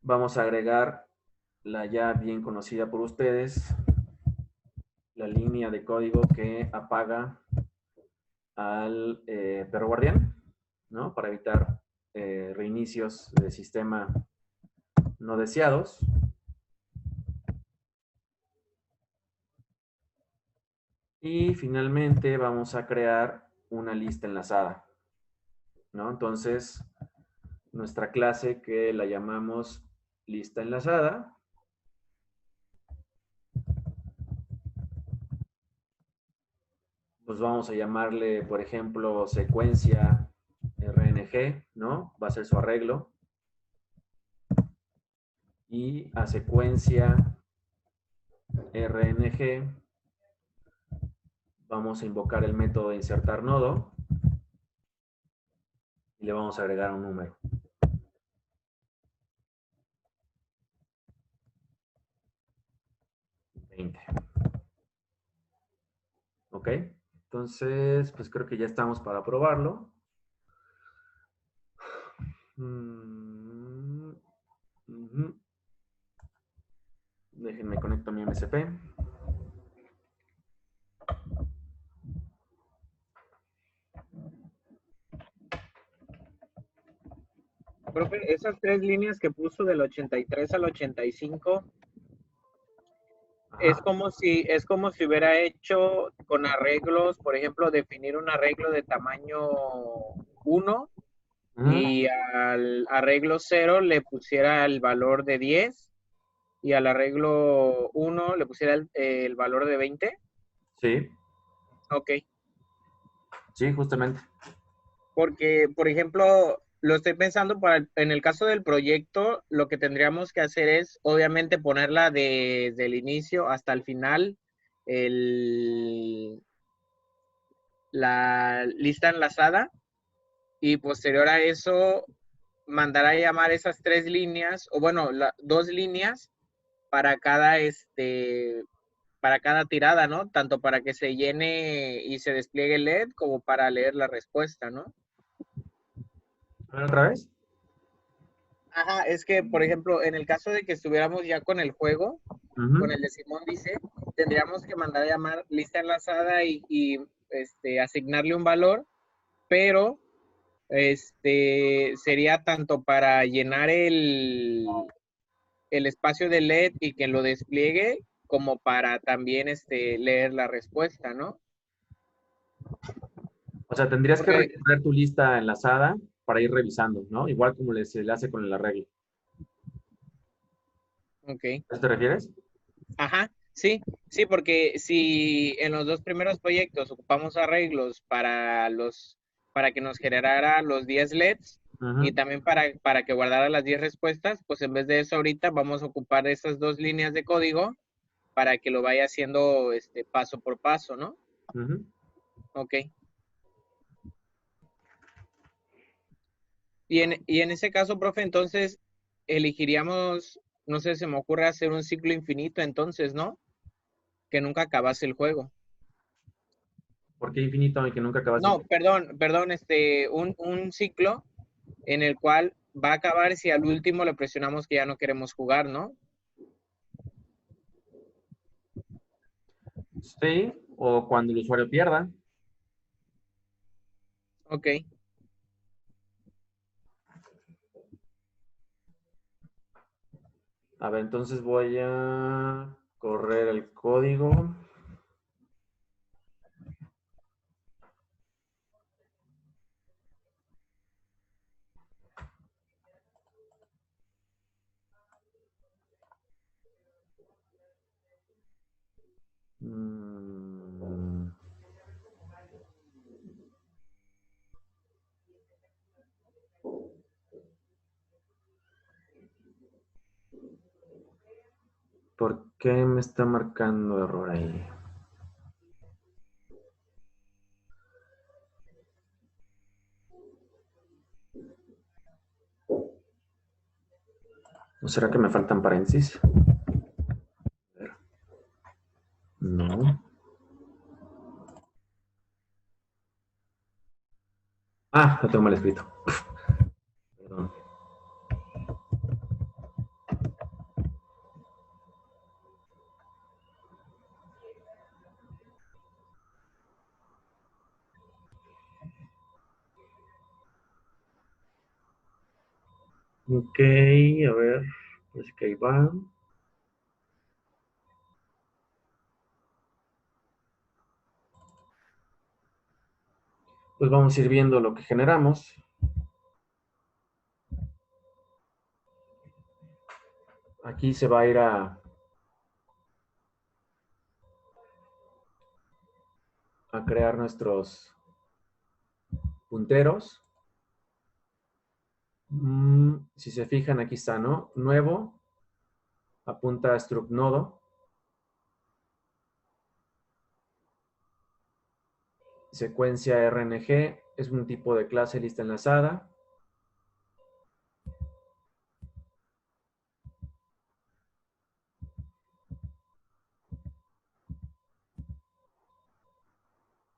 Vamos a agregar la ya bien conocida por ustedes, la línea de código que apaga al perro guardián, ¿no? Para evitar reinicios de sistema no deseados. Y finalmente vamos a crear una lista enlazada, ¿no? Entonces, nuestra clase que la llamamos lista enlazada, pues vamos a llamarle, por ejemplo, secuencia RNG, ¿no? Va a ser su arreglo. Y a secuencia RNG vamos a invocar el método de insertar nodo. Y le vamos a agregar un número. Ok, entonces, pues creo que ya estamos para probarlo. Ujú. Déjenme conecto a mi MSP. Profe, esas 3 líneas que puso del 83 al 85, es Ajá. como si hubiera hecho con arreglos, por ejemplo, definir un arreglo de tamaño 1 Ujú. y al arreglo 0 le pusiera el valor de 10 y al arreglo 1 le pusiera el valor de 20. Sí, Ok, sí, justamente. porque, por ejemplo, lo estoy pensando en el caso del proyecto, lo que tendríamos que hacer es, obviamente, ponerla desde el inicio hasta el final, la lista enlazada, y posterior a eso, mandar a llamar esas 3 líneas, o bueno, 2 líneas para para cada tirada, ¿no? Tanto para que se llene y se despliegue el LED como para leer la respuesta, ¿no? A ver, otra vez. Ajá, es que, por ejemplo, en el caso de que estuviéramos ya con el juego, con Ujú. el de Simón dice, tendríamos que mandar a llamar lista enlazada y asignarle un valor, pero sería tanto para llenar el espacio de LED y que lo despliegue, como para también leer la respuesta, ¿no? O sea, tendrías que Porque, recorrer tu lista enlazada para ir revisando, ¿no? Igual como se le hace con el arreglo. ok. ¿A eso te refieres? Ajá, sí, sí, porque si en los 2 primeros proyectos ocupamos arreglos para que nos generara los 10 LEDs y Ujú. también para que guardara las 10 respuestas, pues en vez de eso ahorita vamos a ocupar esas 2 líneas de código para que lo vaya haciendo paso por paso, ¿no? Ujú. Ok. Y en ese caso, profe, entonces elegiríamos, no sé, se me ocurre hacer un ciclo infinito entonces, ¿no? Que nunca acabase el juego. ¿Por qué infinito y que nunca acabas No, el... perdón, un ciclo en el cual va a acabar si al último le presionamos que ya no queremos jugar, ¿no? Sí, o cuando el usuario pierda. Ok. A ver, entonces voy a correr el código. Mm. ¿Por qué me está marcando error ahí? ¿No será que me faltan paréntesis? A ver. No. Ah, lo tengo mal escrito. Perdón. Ok, a ver. Pues que ahí va. Pues vamos a ir viendo lo que generamos. Aquí se va a ir a crear nuestros punteros. Si se fijan, aquí está, ¿no? Nuevo, apunta a struct nodo. Secuencia RNG es un tipo de clase lista enlazada.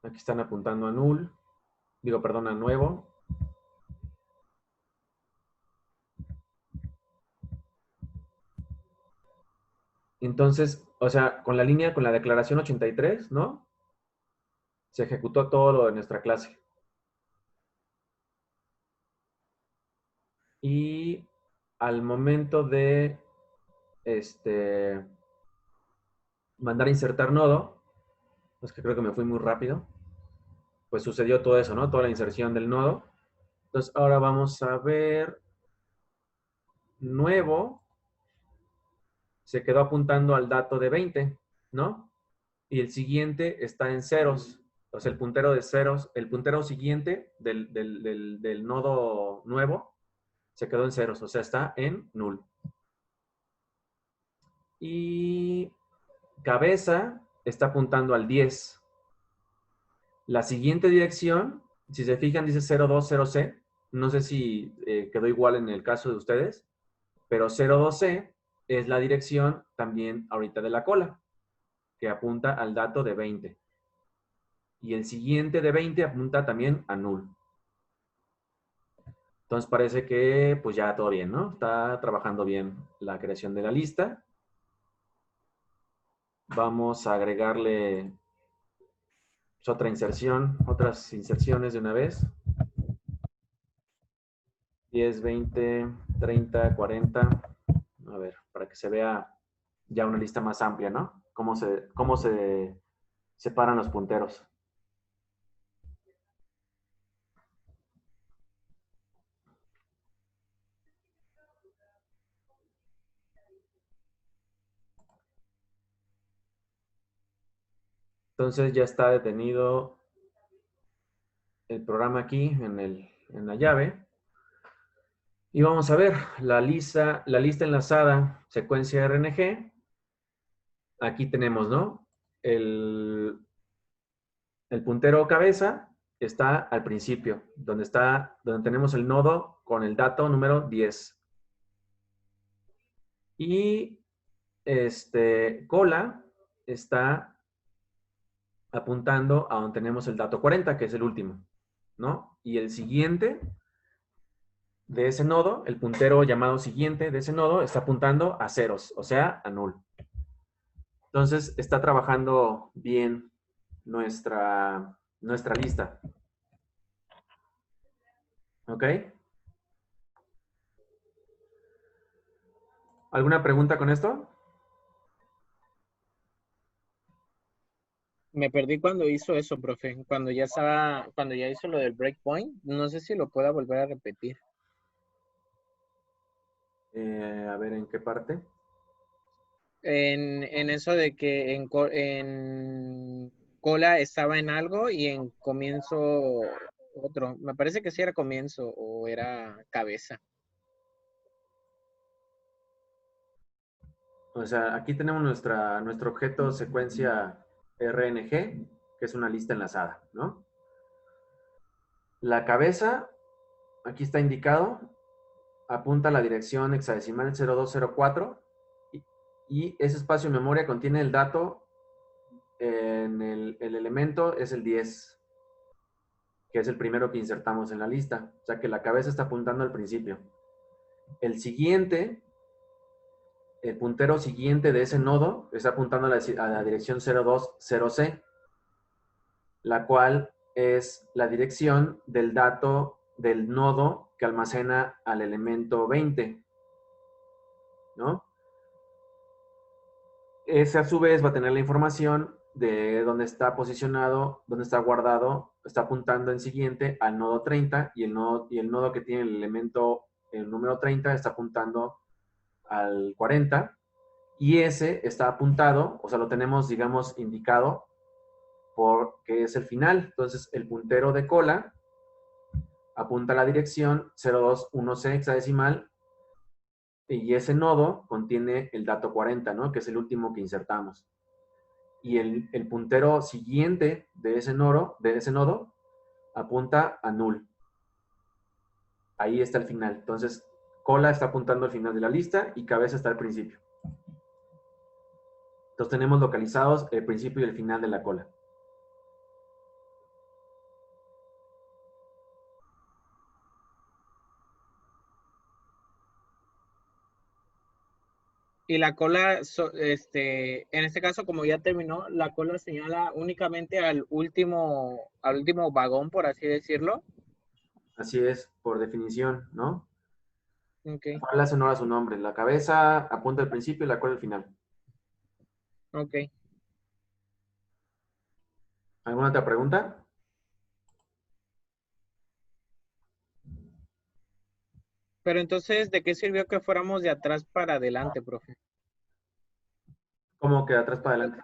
Aquí están apuntando a null. Digo, perdón, a nuevo. Entonces, o sea, con la línea, con la declaración 83, ¿no? Se ejecutó todo lo de nuestra clase. Y al momento de mandar a insertar nodo, es que creo que me fui muy rápido, pues sucedió todo eso, ¿no? Toda la inserción del nodo. Entonces, ahora vamos a ver nuevo. Se quedó apuntando al dato de 20, ¿no? Y el siguiente está en ceros. O sea, el puntero de ceros, el puntero siguiente del nodo nuevo se quedó en ceros, o sea, está en null. Y cabeza está apuntando al 10. La siguiente dirección, si se fijan, dice 020C. No sé si quedó igual en el caso de ustedes, pero 02C es la dirección también ahorita de la cola, que apunta al dato de 20. Y el siguiente de 20 apunta también a null. Entonces parece que pues ya todo bien, ¿no? Está trabajando bien la creación de la lista. Vamos a agregarle pues, otra inserción, otras inserciones de una vez. 10, 20, 30, 40. A ver, para que se vea ya una lista más amplia, ¿no? Cómo se separan los punteros. Entonces ya está detenido el programa aquí en la llave. Y vamos a ver la lista enlazada, secuencia RNG. Aquí tenemos, ¿no? El puntero cabeza está al principio, donde tenemos el nodo con el dato número 10. Y cola está apuntando a donde tenemos el dato 40, que es el último, ¿no? Y el siguiente de ese nodo, el puntero llamado siguiente de ese nodo, está apuntando a ceros, o sea, a null. Entonces, está trabajando bien nuestra lista. ¿Ok? ¿Alguna pregunta con esto? Me perdí cuando hizo eso, profe. Cuando ya hizo lo del breakpoint. No sé si lo pueda volver a repetir. A ver, ¿en qué parte? En eso de que en cola estaba en algo y en comienzo otro. Me parece que sí era comienzo o era cabeza. O sea, aquí tenemos nuestro objeto secuencia RNG, que es una lista enlazada, ¿no? La cabeza, aquí está indicado, apunta a la dirección hexadecimal 0204 y ese espacio de memoria contiene el dato en el elemento es el 10, que es el primero que insertamos en la lista. O sea que la cabeza está apuntando al principio. El siguiente, el puntero siguiente de ese nodo está apuntando a la dirección 020C, la cual es la dirección del dato del nodo que almacena al elemento 20, ¿no? Ese a su vez va a tener la información de dónde está posicionado, dónde está guardado, está apuntando en siguiente al nodo 30 y el nodo que tiene el elemento, el número 30, está apuntando al 40 y ese está apuntado, o sea, lo tenemos, digamos, indicado porque es el final. Entonces, el puntero de cola apunta a la dirección 021C hexadecimal y ese nodo contiene el dato 40, ¿no? Que es el último que insertamos. Y el puntero siguiente de ese nodo apunta a null. Ahí está el final. Entonces, cola está apuntando al final de la lista y cabeza está al principio. Entonces tenemos localizados el principio y el final de la cola. Y la cola, en este caso, como ya terminó, la cola señala únicamente al último vagón, por así decirlo. Así es, por definición, ¿no? Ok, La cola hace honor a su nombre. La cabeza apunta al principio y la cola al final. ok. ¿Alguna otra pregunta? Pero entonces, ¿de qué sirvió que fuéramos de atrás para adelante, profe? ¿Cómo que de atrás para adelante?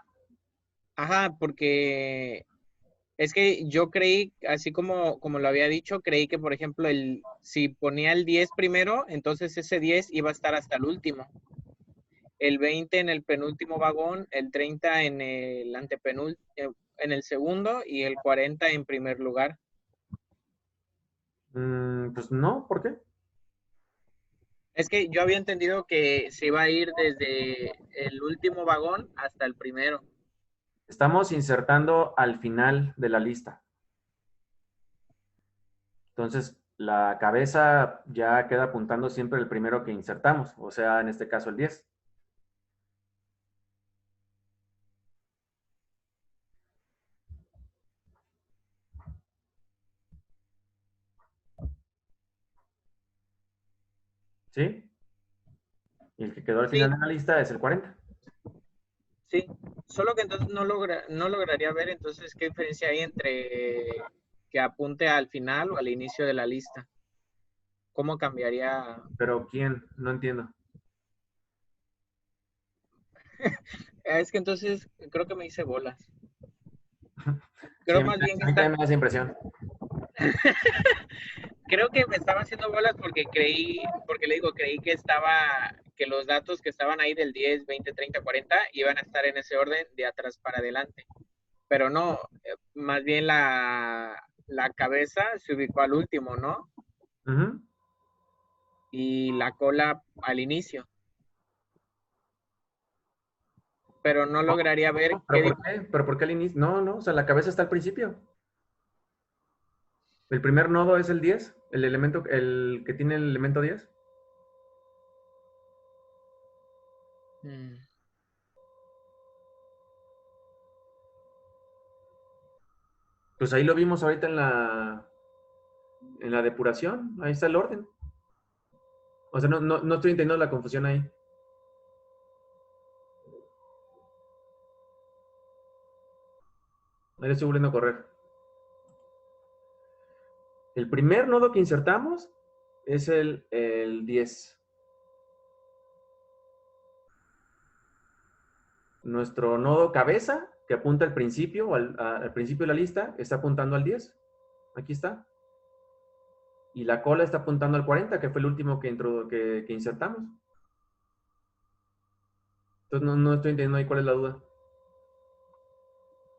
Ajá, porque es que yo creí, así como lo había dicho, creí que, por ejemplo, si ponía el 10 primero, entonces ese 10 iba a estar hasta el último. El 20 en el penúltimo vagón, el 30 en el en el segundo y el 40 en primer lugar. Pues no, ¿por qué? Es que yo había entendido que se iba a ir desde el último vagón hasta el primero. Estamos insertando al final de la lista. Entonces, la cabeza ya queda apuntando siempre el primero que insertamos, o sea, en este caso el 10. ¿Sí? Y el que quedó al Sí, final de la lista es el 40. sí. Solo que entonces no lograría ver entonces qué diferencia hay entre que apunte al final o al inicio de la lista. ¿Cómo cambiaría? ¿Pero quién? No entiendo. Es que entonces creo que me hice bolas. Sí, Creo a mí más bien que también me da esa impresión. creo que me estaba haciendo bolas porque creí que los datos que estaban ahí del 10, 20, 30, 40 iban a estar en ese orden de atrás para adelante. Pero no, más bien la cabeza se ubicó al último, ¿no? Ujú. Y la cola al inicio. Pero no lograría ver No, ¿pero qué. por qué? ¿Pero por qué al inicio? No, no, o sea, la cabeza está al principio. El primer nodo es el 10, el elemento, el que tiene el elemento 10. Mm. Pues ahí lo vimos ahorita en la depuración, ahí está el orden. O sea, no estoy entendiendo la confusión ahí. Ahí lo estoy volviendo a correr. El primer nodo que insertamos es el 10. Nuestro nodo cabeza, que apunta al principio, o al principio de la lista, está apuntando al 10. Aquí está. Y la cola está apuntando al 40, que fue el último que insertamos. Entonces no estoy entendiendo ahí cuál es la duda.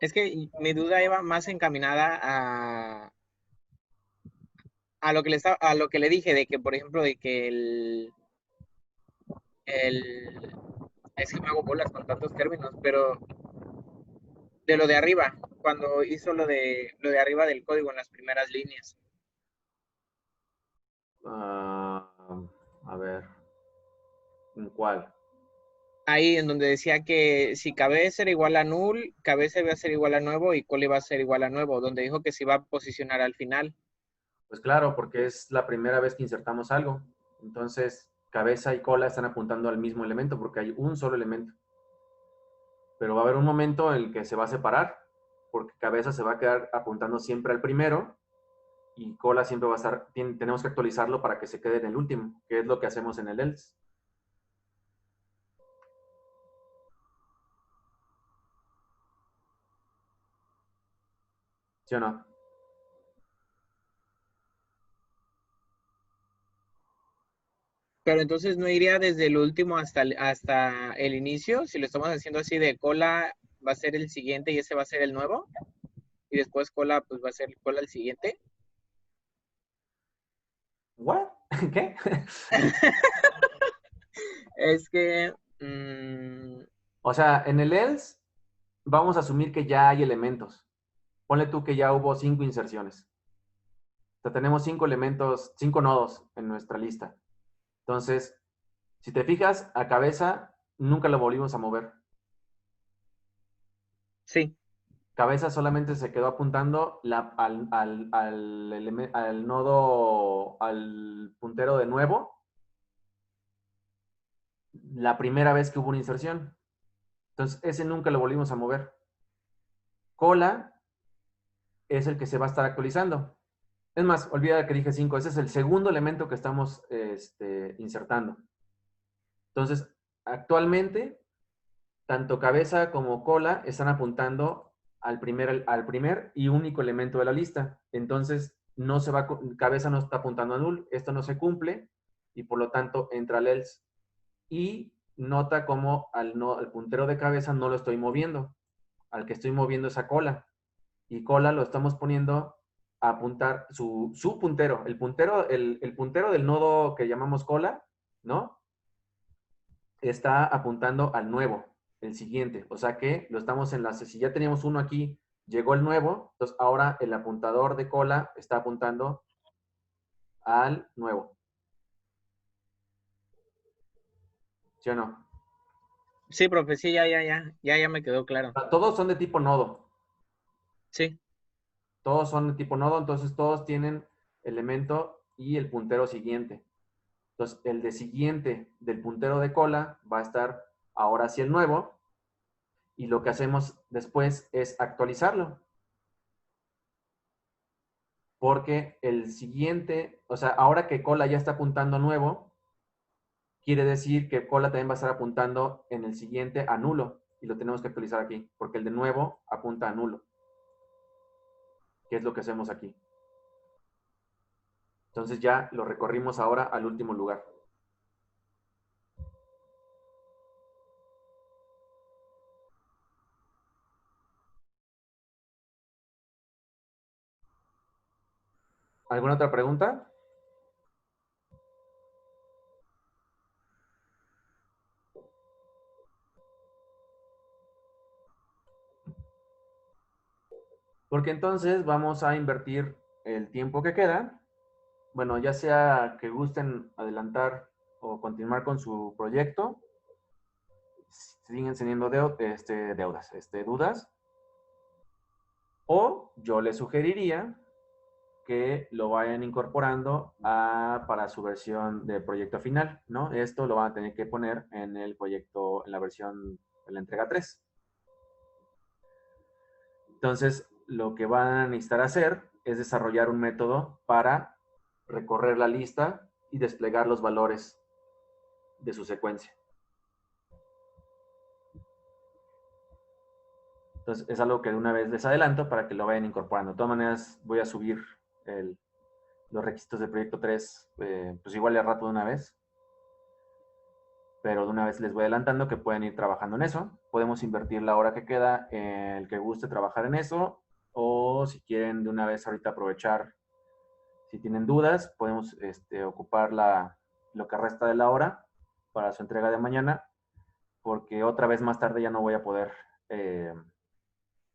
Es que mi duda iba más encaminada a lo que le dije, de que, por ejemplo, de que el es que me hago bolas con tantos términos, pero de lo de arriba, cuando hizo lo de arriba del código en las primeras líneas. Ah, a ver, ¿en cuál? Ahí en donde decía que si cabeza era igual a null, cabeza iba a ser igual a nuevo y cola iba a ser igual a nuevo, donde dijo que se iba a posicionar al final. Pues claro, porque es la primera vez que insertamos algo. Entonces, cabeza y cola están apuntando al mismo elemento porque hay un solo elemento. Pero va a haber un momento en el que se va a separar, porque cabeza se va a quedar apuntando siempre al primero y cola siempre va a estar, tenemos que actualizarlo para que se quede en el último, que es lo que hacemos en el else. ¿Sí o no? Pero entonces no iría desde el último hasta el inicio, si lo estamos haciendo así de cola va a ser el siguiente y ese va a ser el nuevo, y después cola pues va a ser cola el siguiente. ¿What? ¿Qué? Es que O sea, en el else vamos a asumir que ya hay elementos. Ponle tú que ya hubo 5 inserciones. O sea, tenemos 5 elementos, 5 nodos en nuestra lista. Entonces, si te fijas, a cabeza nunca lo volvimos a mover. Sí, Cabeza solamente se quedó apuntando al nodo, al puntero de nuevo, la primera vez que hubo una inserción. Entonces, ese nunca lo volvimos a mover. Cola es el que se va a estar actualizando. Es más, olvida que dije 5, ese es el segundo elemento que estamos insertando. Entonces, actualmente, tanto cabeza como cola están apuntando al primer y único elemento de la lista. Entonces, no se va, cabeza no está apuntando a null, esto no se cumple y por lo tanto entra al else. Y nota como al puntero de cabeza no lo estoy moviendo, al que estoy moviendo es a cola. Y cola lo estamos poniendo a apuntar su puntero, el puntero del nodo que llamamos cola, ¿no? Está apuntando al nuevo, el siguiente. O sea que lo estamos enlace. Si ya teníamos uno aquí, llegó el nuevo, entonces ahora el apuntador de cola está apuntando al nuevo. ¿Sí o no? sí, profe, sí, ya me quedó claro. O sea, todos son de tipo nodo. Sí, Todos son de tipo nodo, entonces todos tienen elemento y el puntero siguiente. Entonces, el de siguiente del puntero de cola va a estar ahora sí el nuevo, y lo que hacemos después es actualizarlo. Porque el siguiente, o sea, ahora que cola ya está apuntando a nuevo, quiere decir que cola también va a estar apuntando en el siguiente a nulo, y lo tenemos que actualizar aquí, porque el de nuevo apunta a nulo, que es lo que hacemos aquí. Entonces ya lo recorrimos ahora al último lugar. ¿Alguna otra pregunta? Porque entonces vamos a invertir el tiempo que queda. Bueno, ya sea que gusten adelantar o continuar con su proyecto, siguen teniendo dudas, o yo les sugeriría que lo vayan incorporando para su versión de proyecto final, ¿no? Esto lo van a tener que poner en el proyecto, en la versión, en la entrega 3. Entonces, lo que van a necesitar hacer es desarrollar un método para recorrer la lista y desplegar los valores de su secuencia. Entonces, es algo que de una vez les adelanto para que lo vayan incorporando. De todas maneras, voy a subir los requisitos del proyecto 3, pues igual de rato de una vez. Pero de una vez les voy adelantando que pueden ir trabajando en eso. Podemos invertir la hora que queda en el que guste trabajar en eso, o si quieren de una vez ahorita aprovechar, si tienen dudas, podemos ocupar lo que resta de la hora para su entrega de mañana, porque otra vez más tarde ya no voy a poder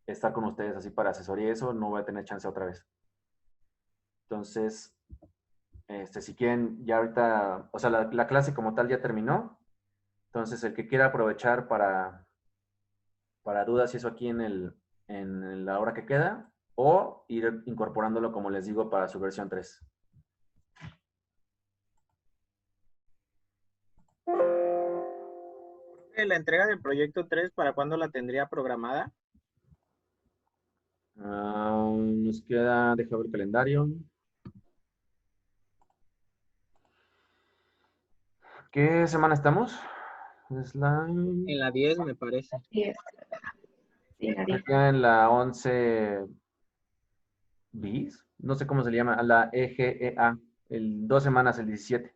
estar con ustedes así para asesoría y eso, no voy a tener chance otra vez. Entonces, si quieren, ya ahorita, o sea, la clase como tal ya terminó. Entonces, el que quiera aprovechar para dudas y eso aquí en la hora que queda, o ir incorporándolo, como les digo, para su versión 3. la entrega del proyecto 3, ¿para cuándo la tendría programada? Nos queda, deja ver el calendario. ¿Qué semana estamos? Es En la 10, me parece. Sí, sí, Ari. acá en la 11 bis, no sé cómo se le llama, a la EGEA, 2 semanas, el 17.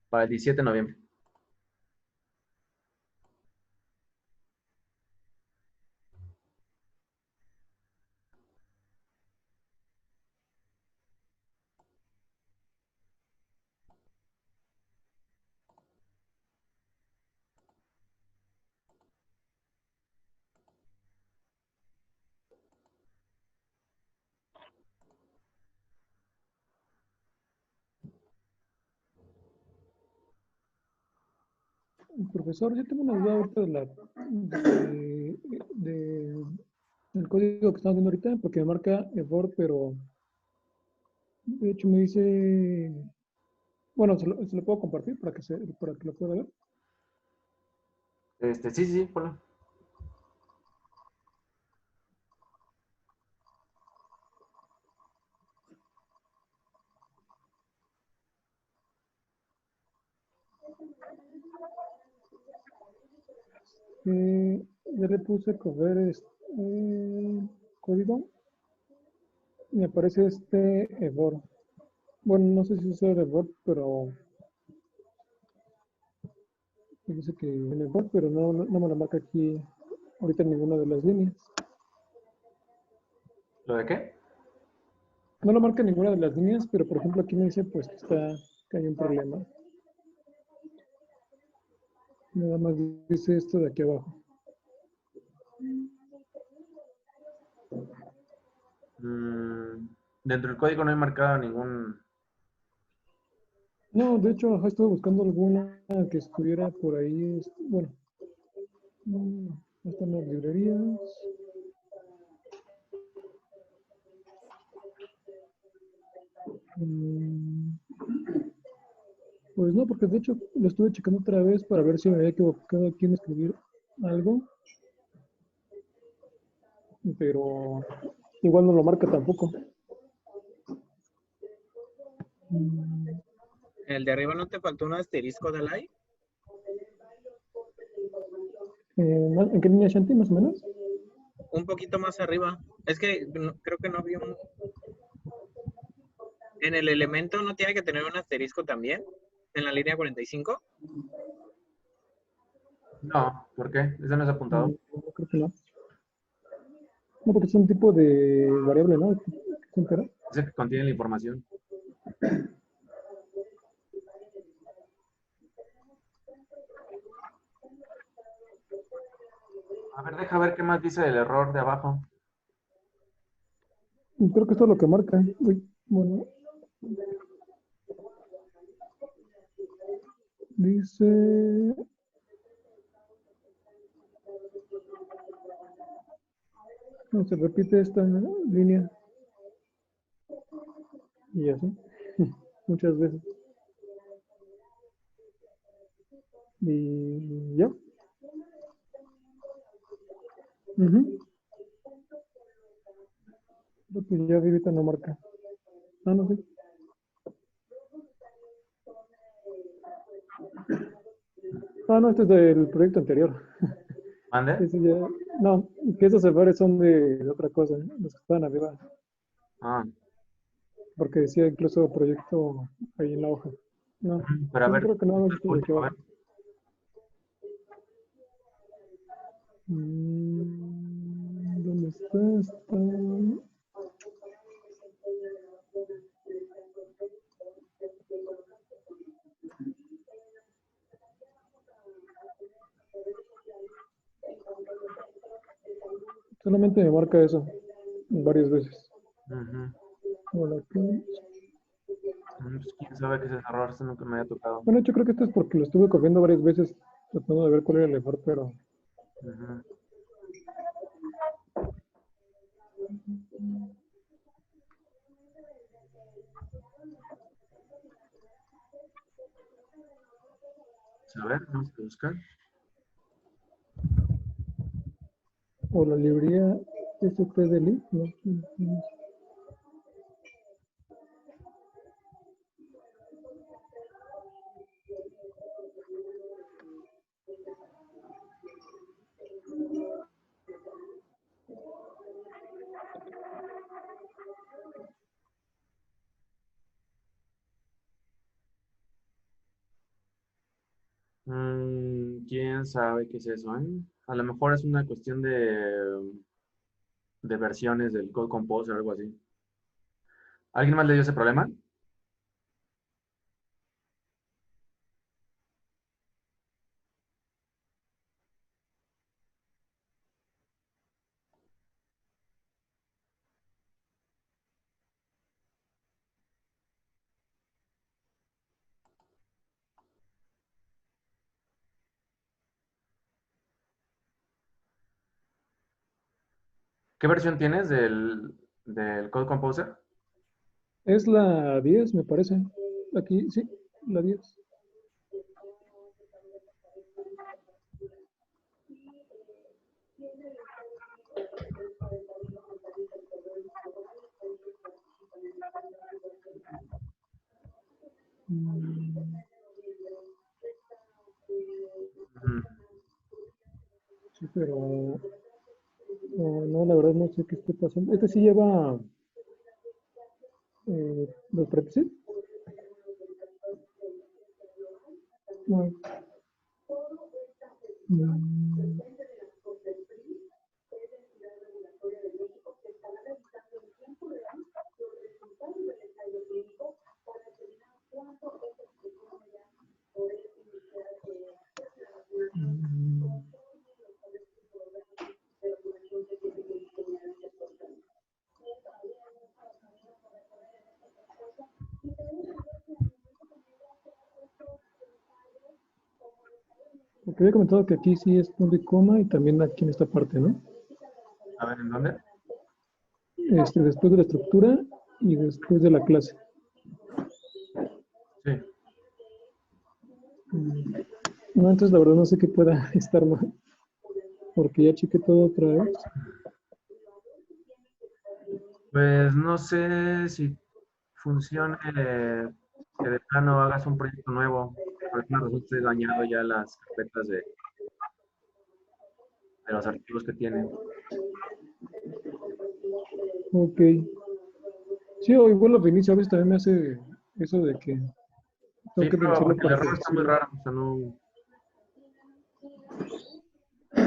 Para el 17 de noviembre. Profesor, yo tengo una duda ahorita de- del código que estamos viendo ahorita, porque me marca error, pero de hecho me dice, bueno, se lo puedo compartir para que lo pueda ver. Sí, sí, ponlo. Ya le puse coger código y me aparece este error. Bueno, no sé si es el error, pero me dice que el error, pero no me lo marca aquí ahorita en ninguna de las líneas. ¿Lo de qué? No lo marca en ninguna de las líneas, pero por ejemplo aquí me dice pues que hay un problema. Nada más dice esto de aquí abajo. Dentro del código no hay marcado ningún... No, de hecho, ajá, estuve buscando alguna que estuviera por ahí. Bueno, están las librerías. Mm, Pues no, porque de hecho lo estuve checando otra vez para ver si me había equivocado aquí en escribir algo, pero igual no lo marca tampoco. Mm, ¿El de arriba no te faltó un asterisco de like? ¿En qué línea, Shanti, más o menos? Un poquito más arriba. Es que creo que no vi un... En el elemento no tiene que tener un asterisco también. En la línea 45. No, ¿por qué? Ese no es apuntado. No, creo que no. No, porque es un tipo de variable, ¿no? ¿Se entera? Ese que contiene la información. A ver, deja ver qué más dice el error de abajo. Y creo que esto es lo que marca. Uy, bueno, dice... No, se repite esta línea y así, muchas veces. Y ya. Ujú. Creo que ya ahorita no marca. Ah, no sé. Ah, no, este es del proyecto anterior. ¿Mande? Ese ya, no, que esos errores son de otra cosa, ¿eh? Los que están arriba. Ah, Porque decía incluso proyecto ahí en la hoja. No, pero a ver, creo que nada más estos de aquí último, a ver. abajo. ¿Dónde está? Está. Solamente me marca eso varias veces. Ujú. Por aquí. Pues, quién sabe qué es ese error, eso nunca me había tocado. Bueno, yo creo que esto es porque lo estuve corriendo varias veces tratando de ver cuál era el error, pero Ujú. A ver, vamos a buscar. o la librería STDLI, no, no. ¿Quién sabe qué es eso, eh? A lo mejor es una cuestión de versiones del Code Composer o algo así. ¿Alguien más le dio ese problema? ¿Qué versión tienes del Code Composer? Es la 10, me parece. Aquí, sí, la 10. Mm, Sí, pero no, la verdad no sé qué esté pasando. Este sí lleva los prerequisitos. No. Mm, mm. Porque había comentado que aquí sí es punto y coma y también aquí en esta parte, ¿no? A ver, ¿en dónde? Después de la estructura y después de la clase. Sí. Mm, No, entonces la verdad no sé qué pueda estar mal, porque ya chequé todo otra vez. Pues no sé si funcione que de plano hagas un proyecto nuevo, que por alguna razón esté dañado ya las carpetas de los archivos que tienen. Ok. Sí, o igual lo reinicio, a veces también me hace eso de que tengo Sí, que prueba, reiniciarlo porque el para error está muy reproducirlo. raro. O sea, no.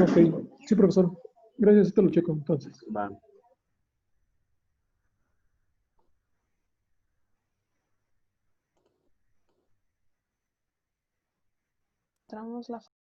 Ok, sí, profesor. Gracias, esto lo checo entonces. Va. Mostramos la